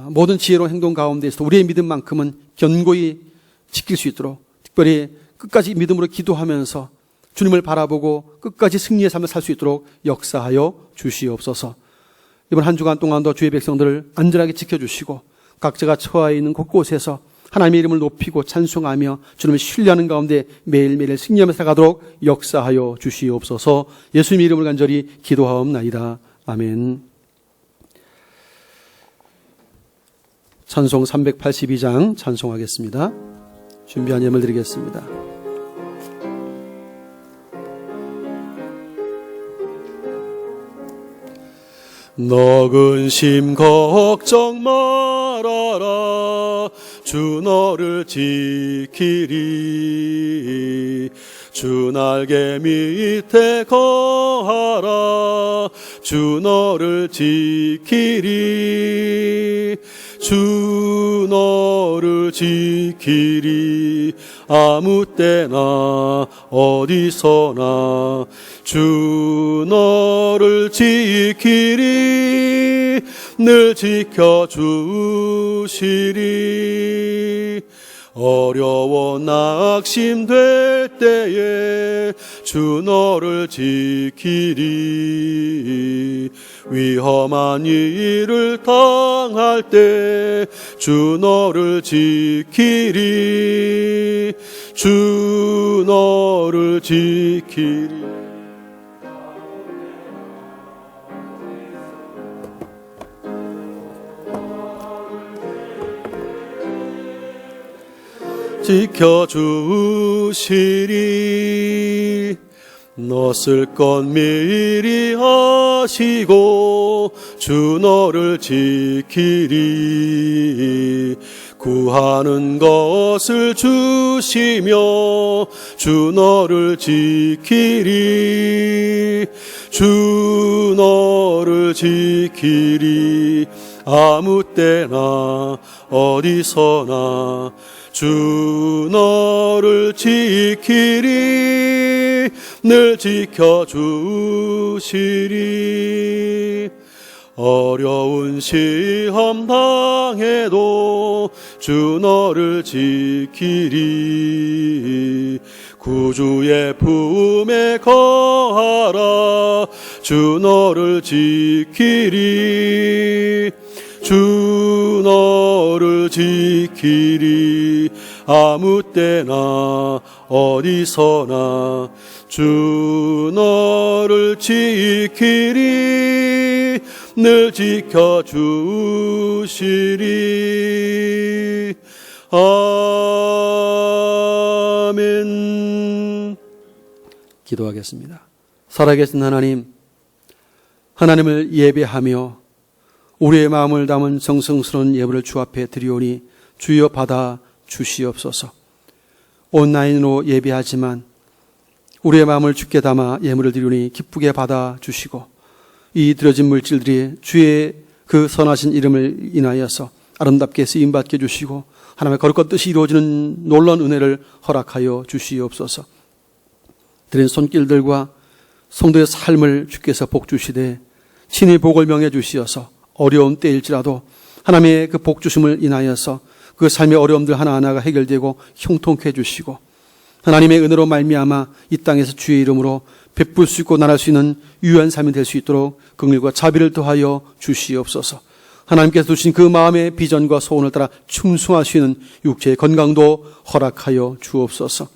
모든 지혜로운 행동 가운데서 우리의 믿음만큼은 견고히 지킬 수 있도록 특별히 끝까지 믿음으로 기도하면서 주님을 바라보고 끝까지 승리의 삶을 살 수 있도록 역사하여 주시옵소서. 이번 한 주간 동안도 주의 백성들을 안전하게 지켜주시고 각자가 처해 있는 곳곳에서 하나님의 이름을 높이고 찬송하며 주님을 신뢰하는 가운데 매일매일 승리하며 살아가도록 역사하여 주시옵소서. 예수님의 이름을 간절히 기도하옵나이다. 아멘. 찬송 382장 찬송하겠습니다. 준비한 예물 드리겠습니다. 너 근심 걱정 말아라. 주 너를 지키리. 주 날개 밑에 거하라. 주 너를 지키리. 주 너를 지키리. 아무 때나 어디서나 주 너를 지키리. 늘 지켜주시리. 어려워 낙심될 때에 주 너를 지키리. 위험한 일을 당할 때 주 너를 지키리. 주 너를 지키리. 지켜주시리. 너 쓸 것 미리 하시고 주 너를 지키리. 구하는 것을 주시며 주 너를 지키리. 주 너를 지키리. 아무 때나 어디서나 주 너를 지키리. 늘 지켜주시리. 어려운 시험 당해도 주 너를 지키리. 구주의 품에 거하라. 주 너를 지키리. 주 너를 지키리. 아무 때나 어디서나 주 너를 지키리. 늘 지켜주시리. 아멘. 기도하겠습니다. 살아계신 하나님, 하나님을 예배하며 우리의 마음을 담은 정성스러운 예물을 주 앞에 드리오니 주여 받아 주시옵소서. 온라인으로 예배하지만 우리의 마음을 주께 담아 예물을 드리오니 기쁘게 받아 주시고 이 드려진 물질들이 주의 그 선하신 이름을 인하여서 아름답게 쓰임받게 해주시고 하나님의 거룩한 뜻이 이루어지는 놀라운 은혜를 허락하여 주시옵소서. 드린 손길들과 성도의 삶을 주께서 복주시되 친히 복을 명해 주시어서 어려운 때일지라도 하나님의 그 복주심을 인하여서 그 삶의 어려움들 하나하나가 해결되고 형통케 해주시고 하나님의 은혜로 말미암아 이 땅에서 주의 이름으로 베풀 수 있고 나갈 수 있는 유한 삶이 될 수 있도록 긍휼과 자비를 더하여 주시옵소서. 하나님께서 두신 그 마음의 비전과 소원을 따라 충성할 수 있는 육체의 건강도 허락하여 주옵소서.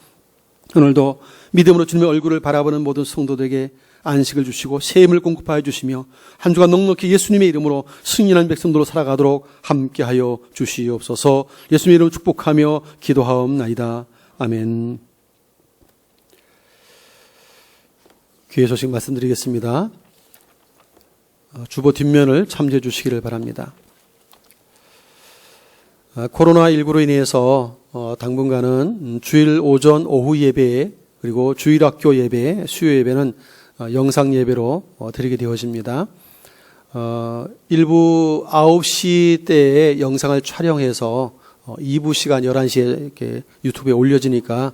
오늘도 믿음으로 주님의 얼굴을 바라보는 모든 성도들에게 안식을 주시고 새 힘을 공급하여 주시며 한 주간 넉넉히 예수님의 이름으로 승리하는 백성들로 살아가도록 함께하여 주시옵소서. 예수님의 이름으로 축복하며 기도하옵나이다. 아멘. 귀의 소식 말씀드리겠습니다. 주보 뒷면을 참조해 주시기를 바랍니다. 코로나19로 인해서 당분간은 주일 오전 오후 예배 그리고 주일 학교 예배, 수요 예배는 영상 예배로 드리게 되어집니다. 일부 9시 때에 영상을 촬영해서 2부 시간 11시에 이렇게 유튜브에 올려지니까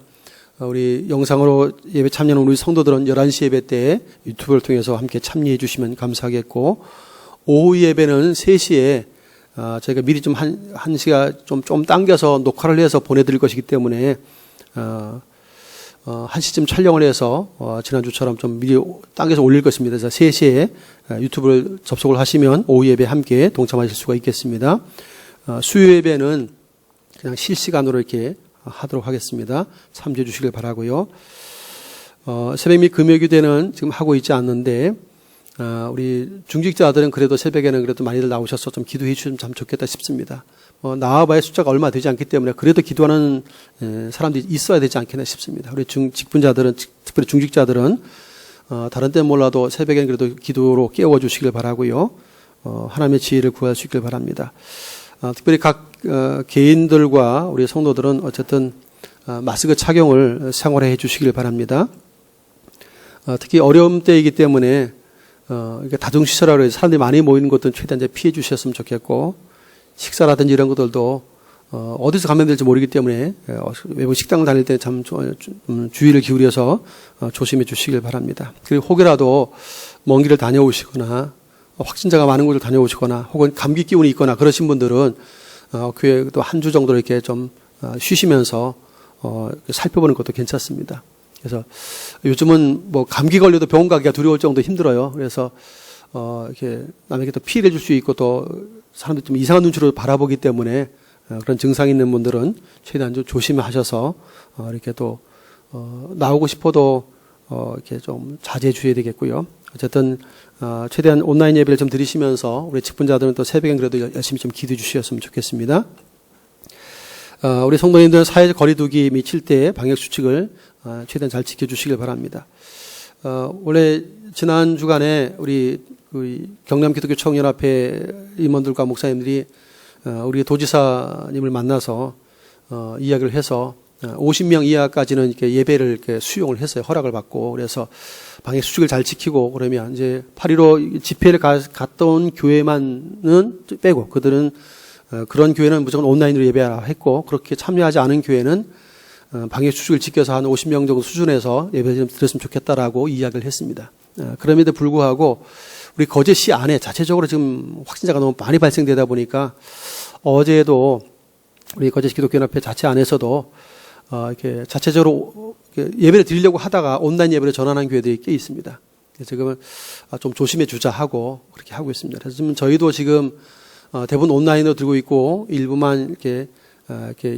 우리 영상으로 예배 참여하는 우리 성도들은 11시 예배 때 유튜브를 통해서 함께 참여해 주시면 감사하겠고, 오후 예배는 3시에 저희가 미리 좀 한 시간 좀 당겨서 녹화를 해서 보내드릴 것이기 때문에 1시쯤 촬영을 해서 지난주처럼 좀 미리 당겨서 올릴 것입니다. 그래서 3시에 유튜브를 접속을 하시면 오후 예배 함께 동참하실 수가 있겠습니다. 수요 예배는 그냥 실시간으로 이렇게 하도록 하겠습니다. 참조해 주시길 바라고요. 새벽 및 금요기도는 지금 하고 있지 않는데 우리 중직자들은 그래도 새벽에는 그래도 많이들 나오셔서 좀 기도해 주시면 참 좋겠다 싶습니다. 나와봐야 숫자가 얼마 되지 않기 때문에 그래도 기도하는 사람들이 있어야 되지 않겠나 싶습니다. 우리 직분자들은, 특별히 중직자들은 다른 때는 몰라도 새벽에는 그래도 기도로 깨워주시길 바라고요. 하나님의 지혜를 구할 수 있길 바랍니다. 특별히 각 개인들과 우리 성도들은 어쨌든 마스크 착용을 생활해 주시길 바랍니다. 특히 어려움 때이기 때문에 다중시설하러 해서 사람들이 많이 모이는 것들은 최대한 이제 피해 주셨으면 좋겠고, 식사라든지 이런 것들도 어디서 감염될지 모르기 때문에 외부 식당 다닐 때 참 주의를 기울여서 조심해 주시길 바랍니다. 그리고 혹여라도 먼 길을 다녀오시거나 확진자가 많은 곳을 다녀오시거나 혹은 감기 기운이 있거나 그러신 분들은 교회 또 한 주 정도 이렇게 좀 쉬시면서 살펴보는 것도 괜찮습니다. 그래서 요즘은 뭐 감기 걸려도 병원 가기가 두려울 정도 힘들어요. 그래서 이렇게 남에게 또 피해를 줄 수 있고 또 사람들이 좀 이상한 눈치로 바라보기 때문에 그런 증상이 있는 분들은 최대한 좀 조심하셔서 이렇게 또 나오고 싶어도 이렇게 좀 자제해 주셔야 되겠고요. 어쨌든 최대한 온라인 예배를 좀 드리시면서 우리 직분자들은 또 새벽엔 그래도 열심히 좀 기도해 주셨으면 좋겠습니다. 우리 성도님들은 사회적 거리두기 및 7대 방역 수칙을 최대한 잘 지켜주시길 바랍니다. 원래 지난 주간에 우리 경남기독교청연합회 임원들과 목사님들이 우리 도지사님을 만나서 이야기를 해서 50명 이하까지는 이렇게 예배를 이렇게 수용을 했어요. 허락을 받고. 그래서 방역 수칙을 잘 지키고 그러면 이제 8.15 집회를 갔다 온 교회만은 빼고 그들은 그런 교회는 무조건 온라인으로 예배하라 했고, 그렇게 참여하지 않은 교회는 방역 수칙을 지켜서 한 50명 정도 수준에서 예배를 좀 드렸으면 좋겠다라고 이야기를 했습니다. 그럼에도 불구하고 우리 거제시 안에 자체적으로 지금 확진자가 너무 많이 발생되다 보니까 어제도 우리 거제시 기독교연합회 자체 안에서도 이렇게 자체적으로 예배를 드리려고 하다가 온라인 예배를 전환한 교회들이 꽤 있습니다. 지금은 좀 조심해 주자 하고 그렇게 하고 있습니다. 그래서 지금 저희도 지금 대부분 온라인으로 들고 있고 일부만 이렇게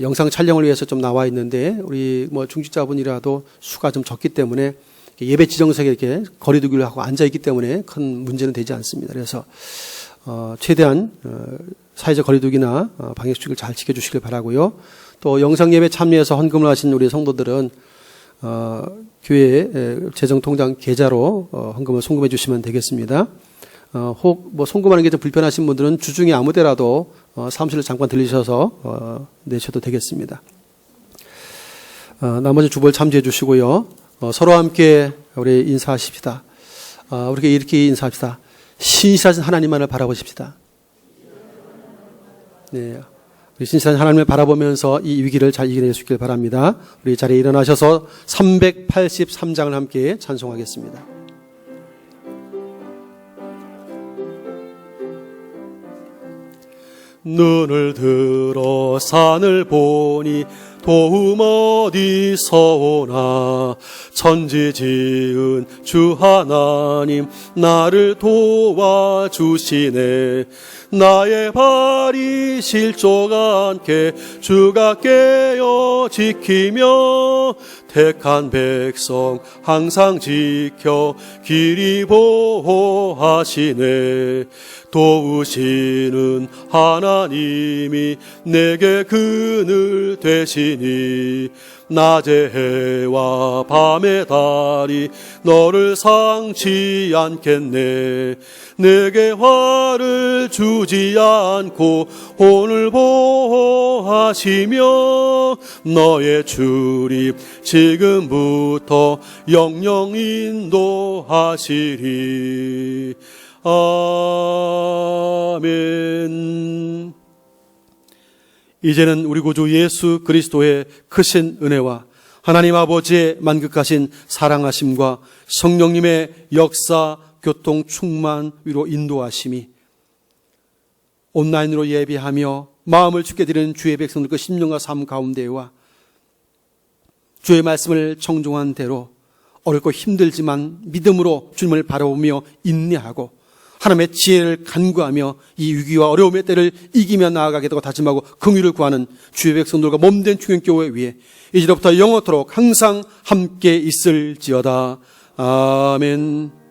영상 촬영을 위해서 좀 나와 있는데, 우리 뭐 중직자분이라도 수가 좀 적기 때문에 예배 지정석에 이렇게 거리두기를 하고 앉아 있기 때문에 큰 문제는 되지 않습니다. 그래서 최대한 사회적 거리두기나 방역 수칙을 잘 지켜주시길 바라고요. 또 영상 예배 참여해서 헌금을 하신 우리 성도들은 교회 재정통장 계좌로 헌금을 송금해 주시면 되겠습니다. 혹 뭐 송금하는 게 좀 불편하신 분들은 주중에 아무데라도 사무실을 잠깐 들리셔서 내셔도 되겠습니다. 나머지 주보를 참조해 주시고요. 서로 함께 우리 인사하십시다. 우리 이렇게 인사합시다. 신실하신 하나님만을 바라보십시다. 네, 우리 신실한 하나님을 바라보면서 이 위기를 잘 이겨낼 수 있길 바랍니다. 우리 자리에 일어나셔서 383장을 함께 찬송하겠습니다. 눈을 들어 산을 보니 도움 어디서 오나. 천지 지은 주 하나님 나를 도와주시네. 나의 발이 실족 않게 주가 깨어 지키며 택한 백성 항상 지켜 길이 보호하시네. 도우시는 하나님이 내게 그늘 되시니 낮의 해와 밤의 달이 너를 상치 않겠네. 내게 화를 주지 않고 혼을 보호하시며 너의 출입 지금부터 영영 인도하시리. 아멘. 이제는 우리 구주 예수 그리스도의 크신 은혜와 하나님 아버지의 만극하신 사랑하심과 성령님의 역사, 교통, 충만, 위로 인도하심이 온라인으로 예배하며 마음을 주께 드리는 주의 백성들과 심령과 삶 가운데와 주의 말씀을 청종한 대로 어렵고 힘들지만 믿음으로 주님을 바라보며 인내하고 하나님의 지혜를 간구하며 이 위기와 어려움의 때를 이기며 나아가겠다고 다짐하고 긍휼을 구하는 주의 백성들과 몸된 충격교회 위에 이제로부터 영원토록 항상 함께 있을지어다. 아멘.